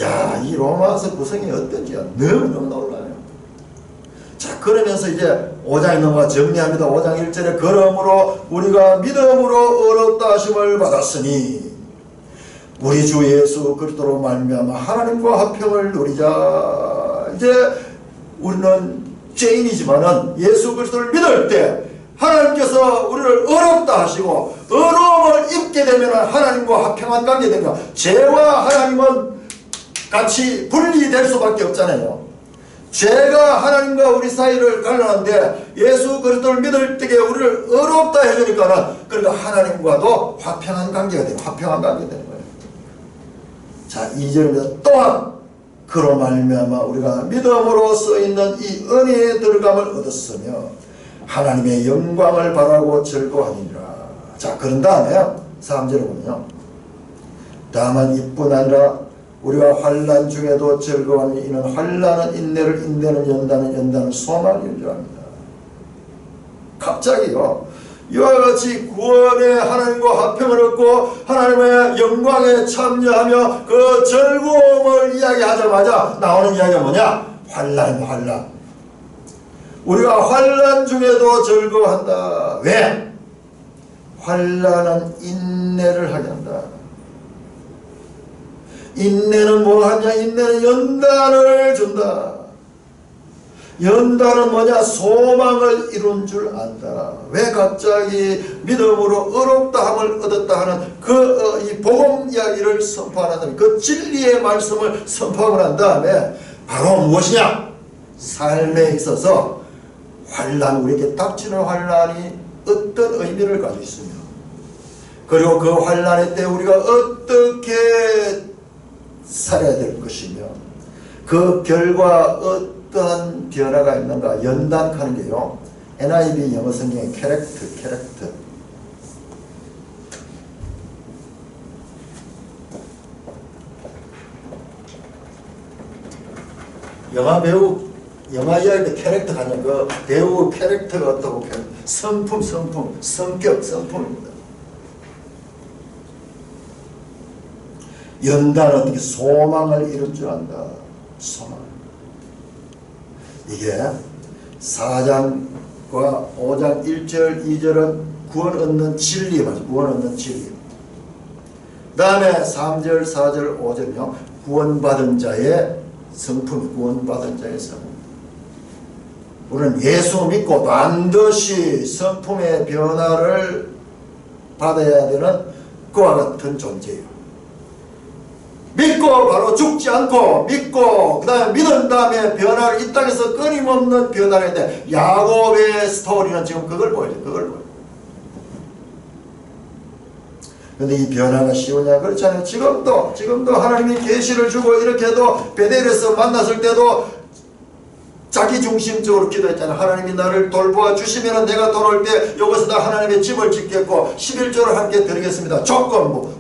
야, 이 로마서 구성이 어떤지 너무너무 놀라요. 자, 그러면서 이제 5장에 넘어가 정리합니다. 5장 1절에 그러므로 우리가 믿음으로 의롭다 하심을 받았으니 우리 주 예수 그리스도로 말미암아 하나님과 화평을 누리자. 이제 우리는 죄인이지만은 예수 그리스도를 믿을 때 하나님께서 우리를 의롭다 하시고 의로움을 입게 되면 하나님과 화평한 관계 됩니다. 죄와 하나님은 같이 분리될 수밖에 없잖아요. 죄가 하나님과 우리 사이를 갈라는데 예수 그리스도를 믿을 때에 우리를 의롭다 해주니까는 그러니까 하나님과도 화평한 관계가 돼요. 화평한 관계가 되는 거예요. 자, 2절입니다. 또한 그로 말미암아 우리가 믿음으로 쓰여있는 이 은혜에 들어감을 얻었으며 하나님의 영광을 바라고 즐거워하니라. 자, 그런 다음에 3절에 보면요. 다만 이뿐 아니라 우리가 환난 중에도 즐거워하니 이는 환난은 인내를, 인내는 연단은 소망을 유지합니다. 갑자기요. 이와 같이 구원의 하나님과 화평을 얻고 하나님의 영광에 참여하며 그 즐거움을 이야기하자마자 나오는 이야기가 뭐냐? 환난. 우리가 환난 중에도 즐거워한다. 왜? 환난은 인내를 하게 한다. 인내는 뭐 하냐? 인내는 연단을 준다. 연단은 뭐냐? 소망을 이룬 줄 안다. 왜 갑자기 믿음으로 의롭다함을 얻었다 하는 이 복음 이야기를 선포하는 그 진리의 말씀을 선포하고 난 다음에 바로 무엇이냐? 삶에 있어서 우리에게 닥치는 환난이 어떤 의미를 가지고 있으며 그리고 그 환난의 때 우리가 어떻게 살아야 될 것이며 그 결과 어떤 변화가 있는가 연단하는 게요. NIV 영어 성경의 캐릭터. 영화 이야기 때 캐릭터 하는 그 배우 캐릭터가 어떻고 성품, 성품입니다. 연단은 어떻게 소망을 이룰 줄 안다. 소망. 이게 4장과 5장 1절 2절은 구원 얻는 진리 맞죠. 구원 얻는 진리. 그 다음에 3절 4절 5절은요. 구원받은 자의 성품. 구원받은 자의 성품. 우리는 예수 믿고 반드시 성품의 변화를 받아야 되는 그와 같은 존재예요. 믿고 바로 죽지 않고 믿고 그 다음에 믿은 다음에 변화를 이 땅에서 끊임없는 변화를 했는데 야곱의 스토리는 지금 그걸 보여요. 근데 이 변화가 쉬우냐? 그렇지 않아요. 지금도 하나님이 계시를 주고 이렇게 해도 베델에서 만났을 때도 자기 중심적으로 기도했잖아요. 하나님이 나를 돌보아 주시면 내가 돌아올 때 여기서다 하나님의 집을 짓겠고 11조를 함께 드리겠습니다. 조건부.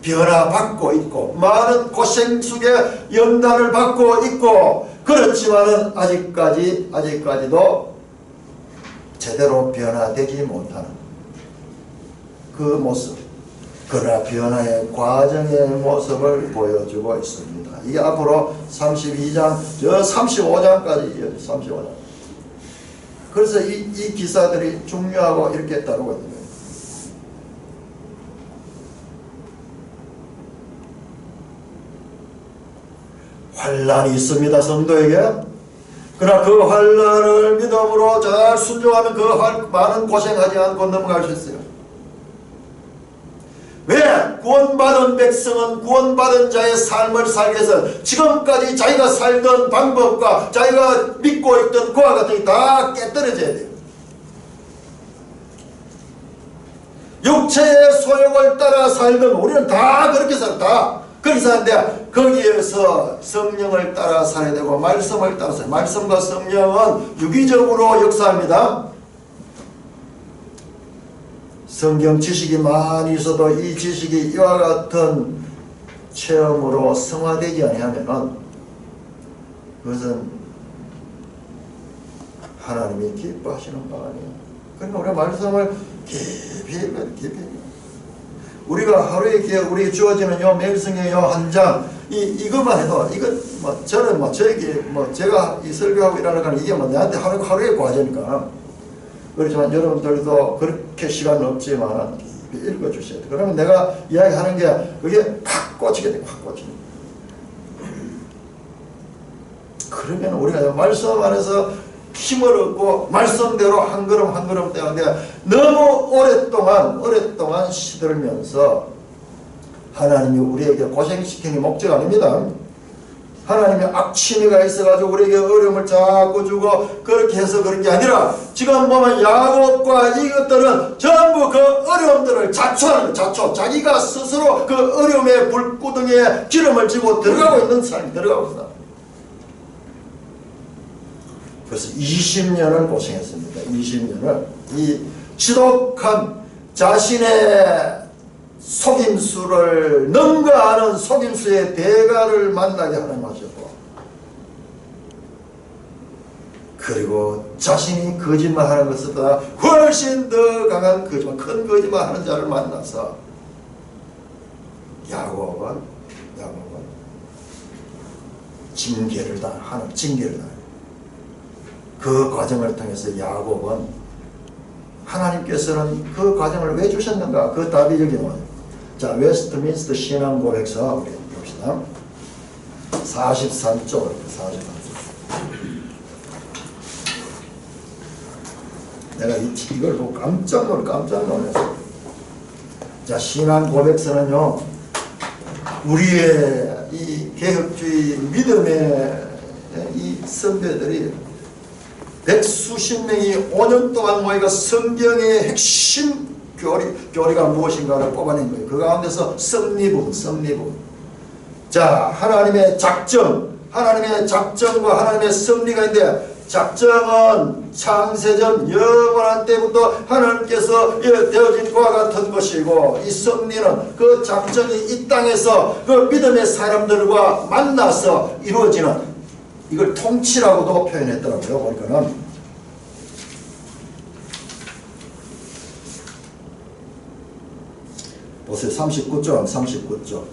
변화받고 있고 많은 고생 속에 연단을 받고 있고 그렇지만은 아직까지도 제대로 변화되지 못하는 그 모습, 그러나 변화의 과정의 모습을 보여주고 있습니다. 이게 앞으로 32장, 35장까지 이어져 35장. 그래서 이 기사들이 중요하고 이렇게 따르고 있는 거예요. 환란이 있습니다, 성도에게. 그러나 그 환란을 믿음으로 잘 순종하면 그 많은 고생하지 않고 넘어갈 수 있어요. 왜? 구원받은 백성은 구원받은 자의 삶을 살기 위해서 지금까지 자기가 살던 방법과 자기가 믿고 있던 그와 같은 게 다 깨떨어져야 돼요. 육체의 소욕을 따라 살던 우리는 다 그렇게 살았다. 그렇게 사는데 거기에서 성령을 따라 살아야 되고 말씀을 따라 살아야 돼요. 말씀과 성령은 유기적으로 역사합니다. 성경 지식이 많이 있어도 이 지식이 이와 같은 체험으로 성화되지 아니하면 그것은 하나님이 기뻐하시는 바 아니에요. 그러니까 우리가 말씀을 깊이 우리가 하루에 우리에게 주어지는 요 매일 성경 요 한 장 이것만 해도 이건 저는 저에게 제가 이 설교하고 일하는 건 이게 내한테 하루의 과제니까. 그렇지만 여러분들도 그렇게 시간은 없지만 읽어주셔야 돼요. 그러면 내가 이야기하는 게 그게 확 꽂히게 돼요. 확 꽂히게. 그러면 우리가 말씀 안에서 힘을 얻고 말씀대로 한 걸음 한 걸음 떼는데 너무 오랫동안 시들면서 하나님이 우리에게 고생시키는 게 목적 아닙니다. 하나님의 악취미가 있어가지고 우리에게 어려움을 자꾸 주고 그렇게 해서 그런 게 아니라 지금 보면 야곱과 이것들은 전부 그 어려움들을 자초하는 자초 자기가 스스로 그 어려움의 불구덩이에 기름을 지고 들어가고 있는 사람이 들어가고 있다. 그래서 20년을 고생했습니다. 20년을 이 지독한 자신의 속임수를 능가하는 속임수의 대가를 만나게 하나님 하셨고 그리고 자신이 거짓말하는 것보다 훨씬 더 강한 거짓말, 큰 거짓말하는 자를 만나서 야곱은 징계를 당하는 그 과정을 통해서 야곱은 하나님께서는 그 과정을 왜 주셨는가? 그 답이 여기 나와요. 자, 웨스트민스터 신앙 고백서 우리 봅시다. 43쪽. 내가 이걸 보고 깜짝 놀랐어요. 자, 신앙 고백서는요, 우리의 이 개혁주의 믿음의 이 선배들이 백수십 명이 5년 동안 모이가 성경의 핵심 교리가 무엇인가를 뽑아낸 거예요. 그 가운데서 섭리부분. 자, 하나님의 작정과 하나님의 섭리가 있는데 작정은 창세전 영원한 때부터 하나님께서 되어진 것과 같은 것이고 이 섭리는 그 작정이 이 땅에서 그 믿음의 사람들과 만나서 이루어지는 이걸 통치라고도 표현했더라고요. 보니까는 보세요. 39쪽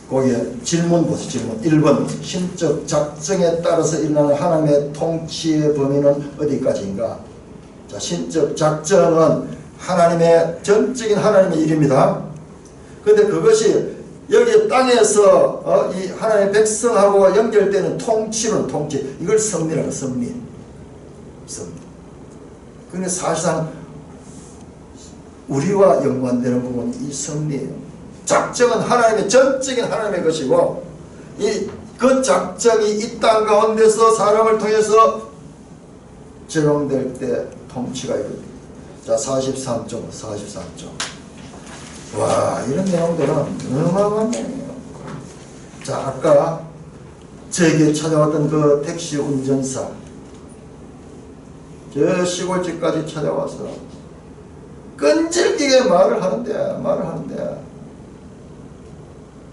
거기에 질문 보세요. 질문 1번 신적 작정에 따라서 일어나는 하나님의 통치의 범위는 어디까지인가? 자, 신적 작정은 하나님의 전적인 하나님의 일입니다. 그런데 그것이 여기 땅에서 이 하나님의 백성하고 연결되는 통치는 통치. 이걸 섭리라고 섭리. 그런데 사실상 우리와 연관되는 부분이 이 섭리예요. 작정은 하나님의 전적인 하나님의 것이고 그 작정이 이 땅 가운데서 사람을 통해서 적용될 때 통치가 이루어집니다. 자, 43쪽. 와, 이런 내용들은 어마어마한 내용이에요. 자, 아까 저에게 찾아왔던 그 택시 운전사, 저 시골집까지 찾아와서 끈질기게 말을 하는데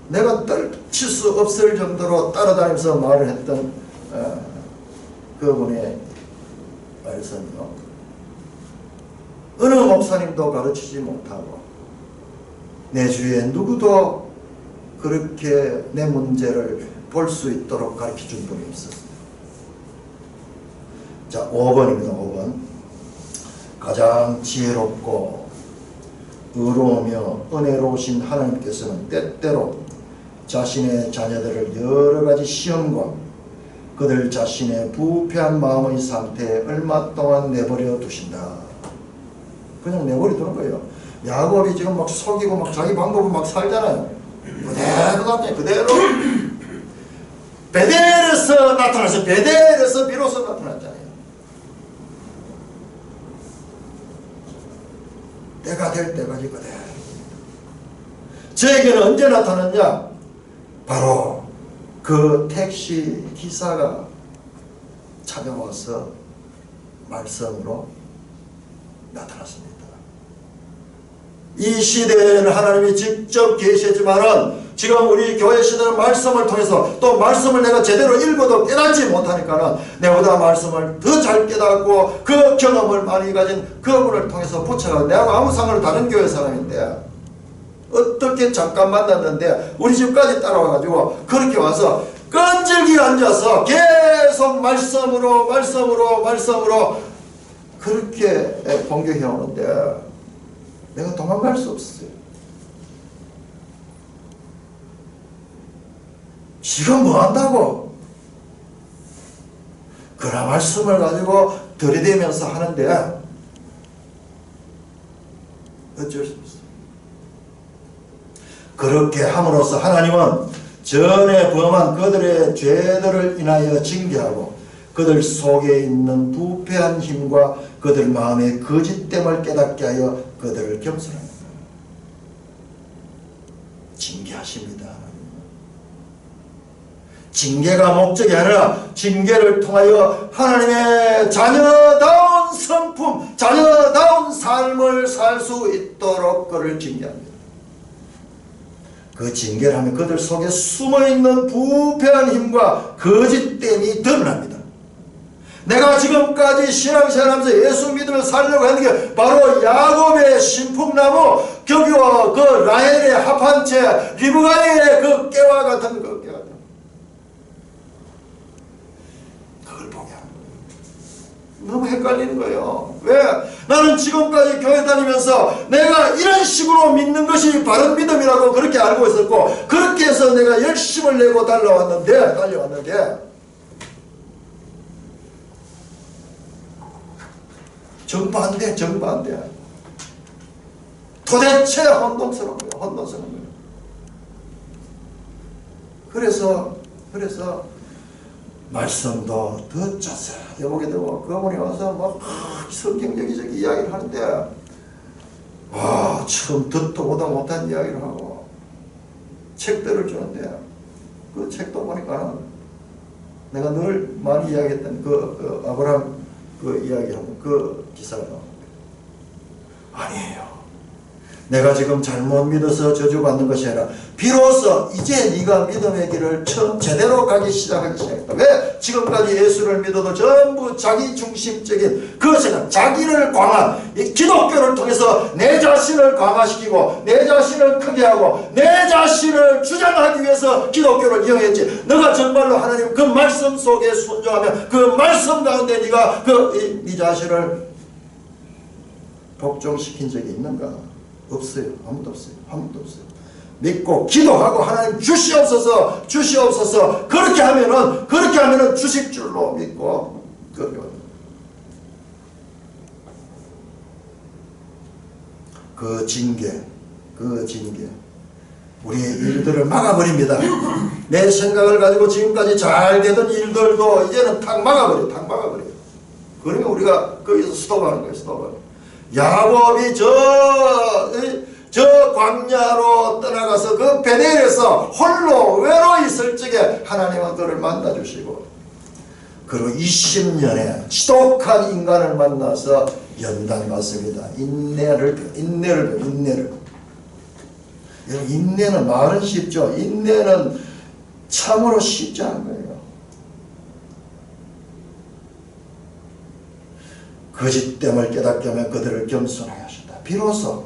내가 떨칠 수 없을 정도로 따라다니면서 말을 했던 그분의 말씀이요. 어느 목사님도 가르치지 못하고 내 주위에 누구도 그렇게 내 문제를 볼 수 있도록 가르쳐준 분이 없었어요. 자, 5번입니다. 5번. 가장 지혜롭고 의로우며 은혜로우신 하나님께서는 때때로 자신의 자녀들을 여러 가지 시험과 그들 자신의 부패한 마음의 상태에 얼마 동안 내버려 두신다. 그냥 내버려 두는 거예요. 야곱이 지금 막 속이고 막 자기 방법을 막 살잖아요. 그대로 베델에서 나타났어요. 베델에서 비로소 나타났잖아요. 때가 될 때까지 그대로. 저에게는 언제 나타났냐? 바로 그 택시 기사가 찾아와서 말씀으로 나타났습니다. 이 시대에는 하나님이 직접 계시지만은 지금 우리 교회 시대는 말씀을 통해서 또 말씀을 내가 제대로 읽어도 깨닫지 못하니까는 내보다 말씀을 더 잘 깨닫고 그 경험을 많이 가진 그분을 통해서 붙여가 내가 아무 상관없이 다른 교회 사람인데 어떻게 잠깐 만났는데 우리 집까지 따라와가지고 그렇게 와서 끈질기게 앉아서 계속 말씀으로 그렇게 공격해 오는데 내가 도망갈 수 없어요. 지금 뭐 한다고? 그런 말씀을 가지고 들이대면서 하는데 어쩔 수 없어요. 그렇게 함으로써 하나님은 전에 범한 그들의 죄들을 인하여 징계하고 그들 속에 있는 부패한 힘과 그들 마음의 거짓됨을 깨닫게 하여 그들을 겸손합니다. 징계하십니다. 징계가 목적이 아니라 징계를 통하여 하나님의 자녀다운 성품, 자녀다운 삶을 살 수 있도록 그를 징계합니다. 그 징계를 하면 그들 속에 숨어있는 부패한 힘과 거짓됨이 드러납니다. 내가 지금까지 신앙생활하면서 예수 믿음을 살려고 하는 게 바로 야곱의 신풍나무, 겨기와 그 라헬의 합한 채, 리브가의 그 깨와 같은 그 깨와 같은 그걸 보게 하는 거예요. 너무 헷갈리는 거예요. 왜? 나는 지금까지 교회 다니면서 내가 이런 식으로 믿는 것이 바른 믿음이라고 그렇게 알고 있었고 그렇게 해서 내가 열심을 내고 달려왔는데 정반대. 도대체 혼동스러운 거예요. 그래서 말씀도 더 자세히 보게 되고 그분이 와서 막 성경 여기저기 이야기를 하는데 처음 듣도 보다 못한 이야기를 하고 책들을 주는데 그 책도 보니까 내가 늘 많이 이야기했던 그 아브라함 그 이야기하는 그 기사가 나옵니다. 아니에요. 내가 지금 잘못 믿어서 저주받는 것이 아니라 비로소 이제 네가 믿음의 길을 처음 제대로 가기 시작하기 시작했다. 왜? 지금까지 예수를 믿어도 전부 자기 중심적인 그 생각, 자기를 강화, 이 기독교를 통해서 내 자신을 강화시키고 내 자신을 크게 하고 내 자신을 주장하기 위해서 기독교를 이용했지. 너가 정말로 하나님 그 말씀 속에 순종하면 그 말씀 가운데 네가 네 자신을 복종시킨 적이 있는가? 없어요. 아무도 없어요. 믿고 기도하고 하나님 주시옵소서 그렇게 하면은 주실 줄로 믿고 그 징계 우리의 일들을 막아버립니다. 내 생각을 가지고 지금까지 잘 되던 일들도 이제는 탁 막아버려요. 그러면 우리가 거기서 스톱하는 거예요. 스톱을. 야곱이 저 광야로 떠나가서 그 베델에서 홀로 외로이 있을 적에 하나님은 그를 만나주시고, 그리고 20년에 지독한 인간을 만나서 연단 받습니다. 인내를. 여러분, 인내는 말은 쉽죠. 인내는 참으로 쉽지 않은 거예요. 거짓됨을 깨닫게 하면 그들을 겸손하게 하신다. 비로소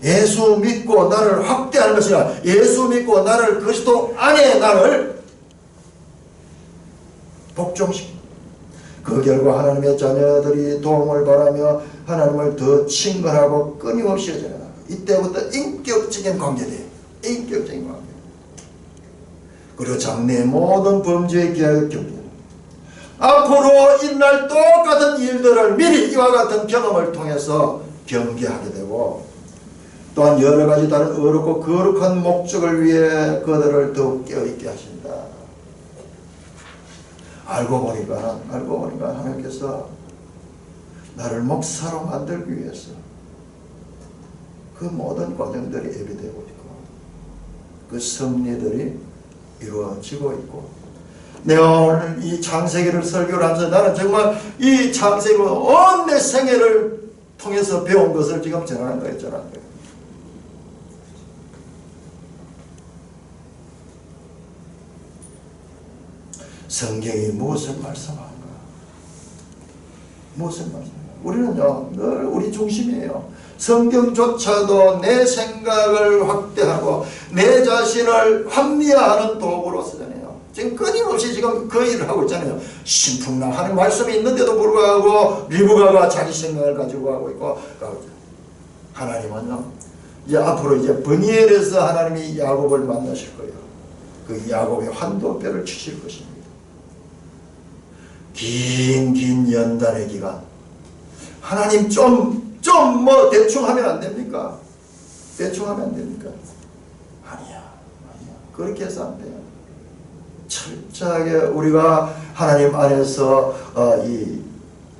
예수 믿고 나를 확대하는 것이 아니라 예수 믿고 나를 그리스도 안에 나를 복종시킵니다. 그 결과 하나님의 자녀들이 도움을 바라며 하나님을 더 친근하고 끊임없이 여전하다. 이때부터 인격적인 관계돼요. 인격적인 관계. 그리고 장래의 모든 범죄의 기하여 경계합니다. 앞으로 일어날 똑같은 일들을 미리 이와 같은 경험을 통해서 경계하게 되고, 또한 여러 가지 다른 어렵고 거룩한 목적을 위해 그들을 더욱 깨어있게 하신다. 알고 보니까 하나님께서 나를 목사로 만들기 위해서 그 모든 과정들이 예비되고 있고, 그 섭리들이 이루어지고 있고, 내가 오늘 이 창세기를 설교를 하면서 나는 정말 이 창세기로 온 내 생애를 통해서 배운 것을 지금 전하는 거예요. 성경이 무엇을 말씀하는가? 우리는요, 늘 우리 중심이에요. 성경조차도 내 생각을 확대하고 내 자신을 합리화하는 도구로 쓰잖아요. 지금 끊임없이 지금 그 일을 하고 있잖아요. 신풍나하는 말씀이 있는데도 불구하고 리브가가 자기 생각을 가지고 하고 있고, 하나님은요, 이제 앞으로 이제 브니엘에서 하나님이 야곱을 만나실 거예요. 그 야곱의 환도뼈를 치실 것입니다. 긴 연단의 기간. 하나님 뭐 대충 하면 안 됩니까? 아니야. 그렇게 해서 안 돼요. 철저하게 우리가 하나님 안에서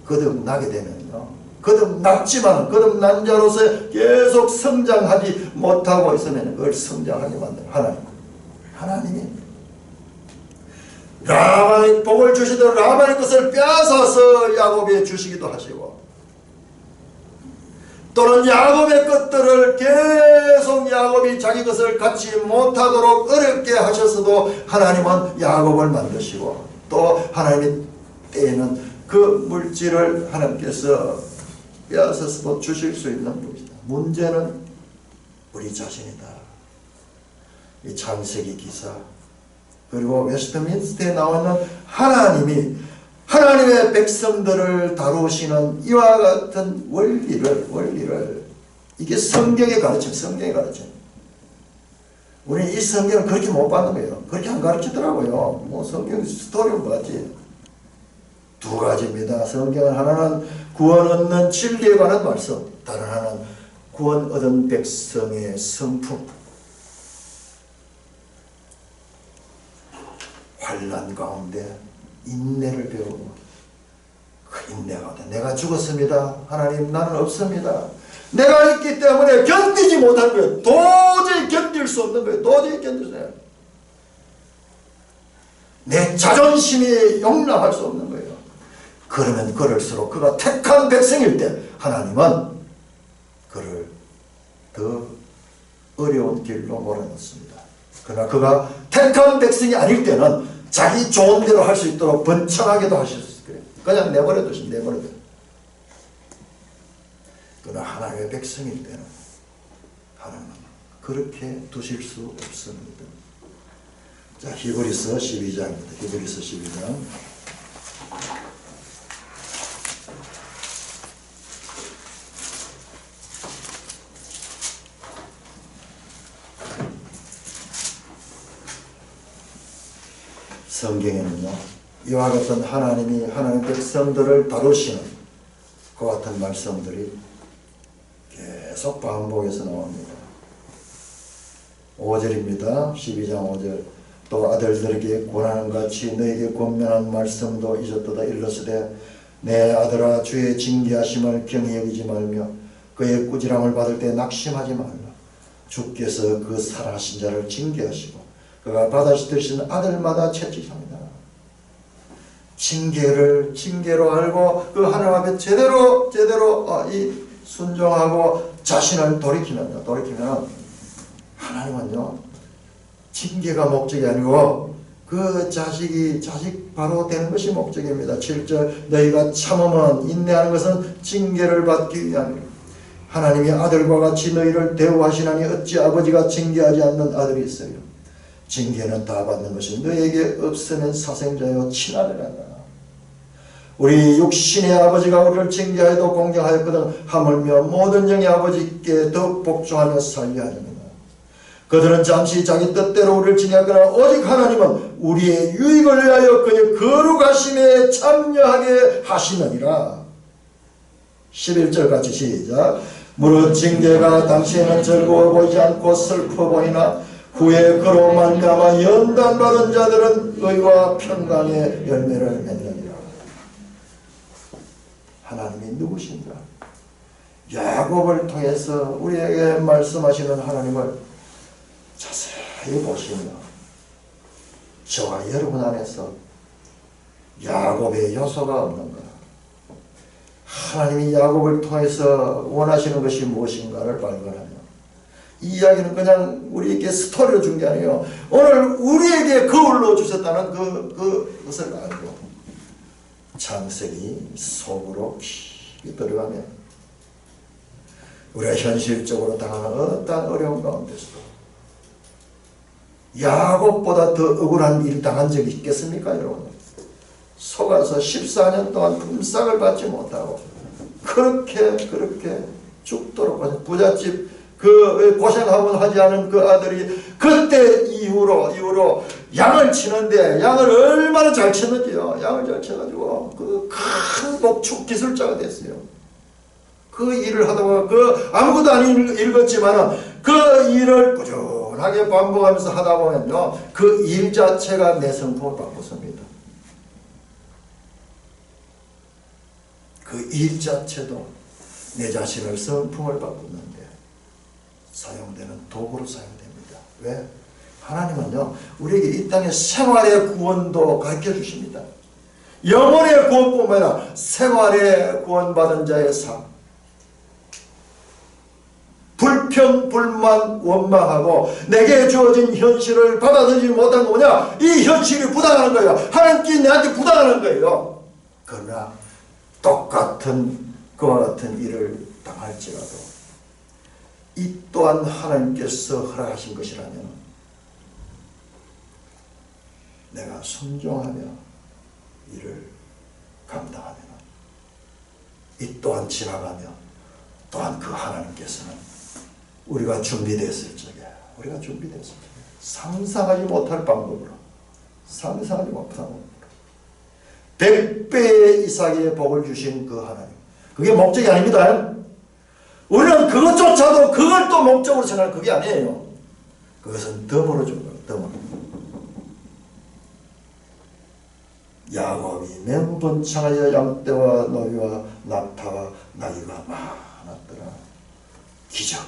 거듭나게 되면요, 거듭난 자로서 계속 성장하지 못하고 있으면 그걸 성장하게 만드는 하나님이 라반의 복을 주시도록 라반의 것을 빼앗아서 야곱에 주시기도 하시고, 또는 야곱의 것들을 계속 야곱이 자기 것을 갖지 못하도록 어렵게 하셨어도 하나님은 야곱을 만드시고, 또 하나님의 때에는 그 물질을 하나님께서 빼앗아서도 주실 수 있는 것이다. 문제는 우리 자신이다. 이 창세기 기사, 그리고 웨스트민스터에 나오는 하나님의 백성들을 다루시는 이와 같은 원리를 이게 성경의 가르침. 우리는 이 성경을 그렇게 못 받는 거예요. 그렇게 안 가르치더라고요. 뭐 성경 스토리는 뭐지? 두 가지입니다. 성경은 하나는 구원 얻는 진리에 관한 말씀, 다른 하나는 구원 얻은 백성의 성품. 환난 가운데 인내를 배우고, 그 인내가 돼. 내가 죽었습니다. 하나님, 나는 없습니다. 내가 있기 때문에 견디지 못하는 거예요. 도저히 견딜 수 없는 거예요. 도저히 견딜 수 없어요. 내 자존심이 용납할 수 없는 거예요. 그러면 그럴수록 그가 택한 백성일 때 하나님은 그를 더 어려운 길로 몰아넣습니다. 그러나 그가 택한 백성이 아닐 때는 자기 좋은 대로 할 수 있도록 번창하게도 하실 수 있어요. 그냥 내버려 두시면. 그러나 하나님의 백성일 때는 하나님은 그렇게 두실 수 없습니다. 자, 히브리서 12장입니다. 히브리서 12장. 성경에는요, 이와 같은 하나님의 백성들을 다루시는 그 같은 말씀들이 계속 반복해서 나옵니다. 5절입니다. 12장 5절. 또 아들들에게 고난같이 너에게 권면한 말씀도 잊었도다. 일러스되 내 아들아 주의 징계하심을 경히 여기지 말며 그의 꾸지람을 받을 때 낙심하지 말라. 주께서 그 살아신 자를 징계하시고 그가 받아들이신 아들마다 채찍합니다. 징계로 알고 그 하나님 앞에 제대로 이 순종하고 자신을 돌이키면 하나님은요 징계가 목적이 아니고 그 자식 바로 되는 것이 목적입니다. 7절 너희가 참으면 인내하는 것은 징계를 받기 위함이라. 하나님이 아들과 같이 너희를 대우하시나니 어찌 아버지가 징계하지 않는 아들이 있어요. 징계는 다 받는 것이 너희에게 없으면 사생자여 친아들이라. 우리 육신의 아버지가 우리를 징계하여도 공경하였거든 하물며 모든 영의 아버지께 더 복종하며 살려 하느니라. 그들은 잠시 자기 뜻대로 우리를 징계하거나 오직 하나님은 우리의 유익을 위하여 그의 거룩하심에 참여하게 하시느니라. 11절 같이 시작. 무릇 징계가 당시에는 즐거워 보이지 않고 슬퍼 보이나 후에 그로 말미암아 연단받은 자들은 의와 평강의 열매를 맺느니라. 하나님이 누구신가? 야곱을 통해서 우리에게 말씀하시는 하나님을 자세히 보시며 저와 여러분 안에서 야곱의 요소가 없는가? 하나님이 야곱을 통해서 원하시는 것이 무엇인가를 발견하며 이 이야기는 그냥 우리에게 스토리로 준 게 아니에요. 오늘 우리에게 거울로 주셨다는 그것을 알고 창세기 속으로 깊이 들어가며 우리가 현실적으로 당하는 어떠한 어려운 가운데서도 야곱보다 더 억울한 일 당한 적이 있겠습니까 여러분? 속아서 14년 동안 품삯을 받지 못하고 그렇게 죽도록 부잣집 그 고생하고 하지 않은 그 아들이 그때 이후로 양을 치는데 양을 얼마나 잘 쳤는지요. 양을 잘 쳐가지고 그 큰 목축 기술자가 됐어요. 그 일을 하다가 그 아무것도 안 읽었지만 그 일을 꾸준하게 반복하면서 하다 보면요 그 일 자체가 내 성품을 바꿨습니다. 그 일 자체도 내 자신을 성품을 바꾸는데 사용되는 도구로 사용됩니다. 왜? 하나님은요 우리에게 이 땅의 생활의 구원도 가르쳐 주십니다. 영혼의 구원뿐만 아니라 생활의 구원받은 자의 삶, 불평, 불만, 원망하고 내게 주어진 현실을 받아들이지 못한 거 뭐냐? 이 현실이 부당한 거예요. 하나님께 내한테 부당한 거예요. 그러나 그와 같은 일을 당할지라도 이 또한 하나님께서 허락하신 것이라면 내가 순종하며 이를 감당하면 이 또한 지나가며 또한 그 하나님께서는 우리가 준비됐을 적에 상상하지 못할 방법으로 100배의 이삭의 복을 주신 그 하나님, 그게 목적이 아닙니다. 우리는 그것조차도 그걸 또 목적으로 생각하는 그게 아니에요. 그것은 덤으로 준 거예요. 덤으로. 야곱이 맹번창하여 양떼와 너희와 낙타와 나귀가 많았더라. 기적.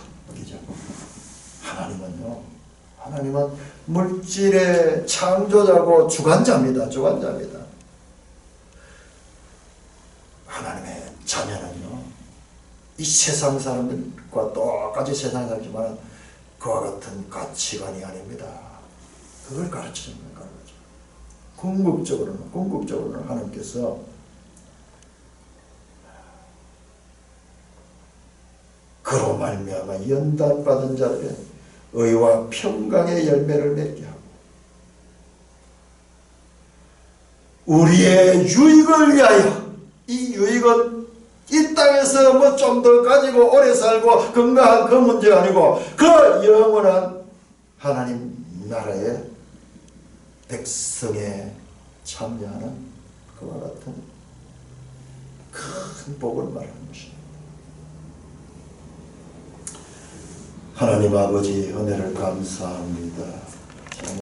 하나님은 물질의 창조자고 주관자입니다. 하나님의 자녀는요 이 세상 사람들과 똑같이 세상 살지만 그와 같은 가치관이 아닙니다. 그걸 가르치는 거예요. 궁극적으로는 하나님께서 그로 말미암아 연단받은 자들의 의와 평강의 열매를 맺게 하고 우리의 유익을 위하여, 이 유익은 이 땅에서 뭐 좀 더 가지고 오래 살고 건강한 그 문제가 아니고 그 영원한 하나님 나라의 백성에 참여하는 그와 같은 큰 복을 말하는 것입니다. 하나님 아버지 은혜를 감사합니다.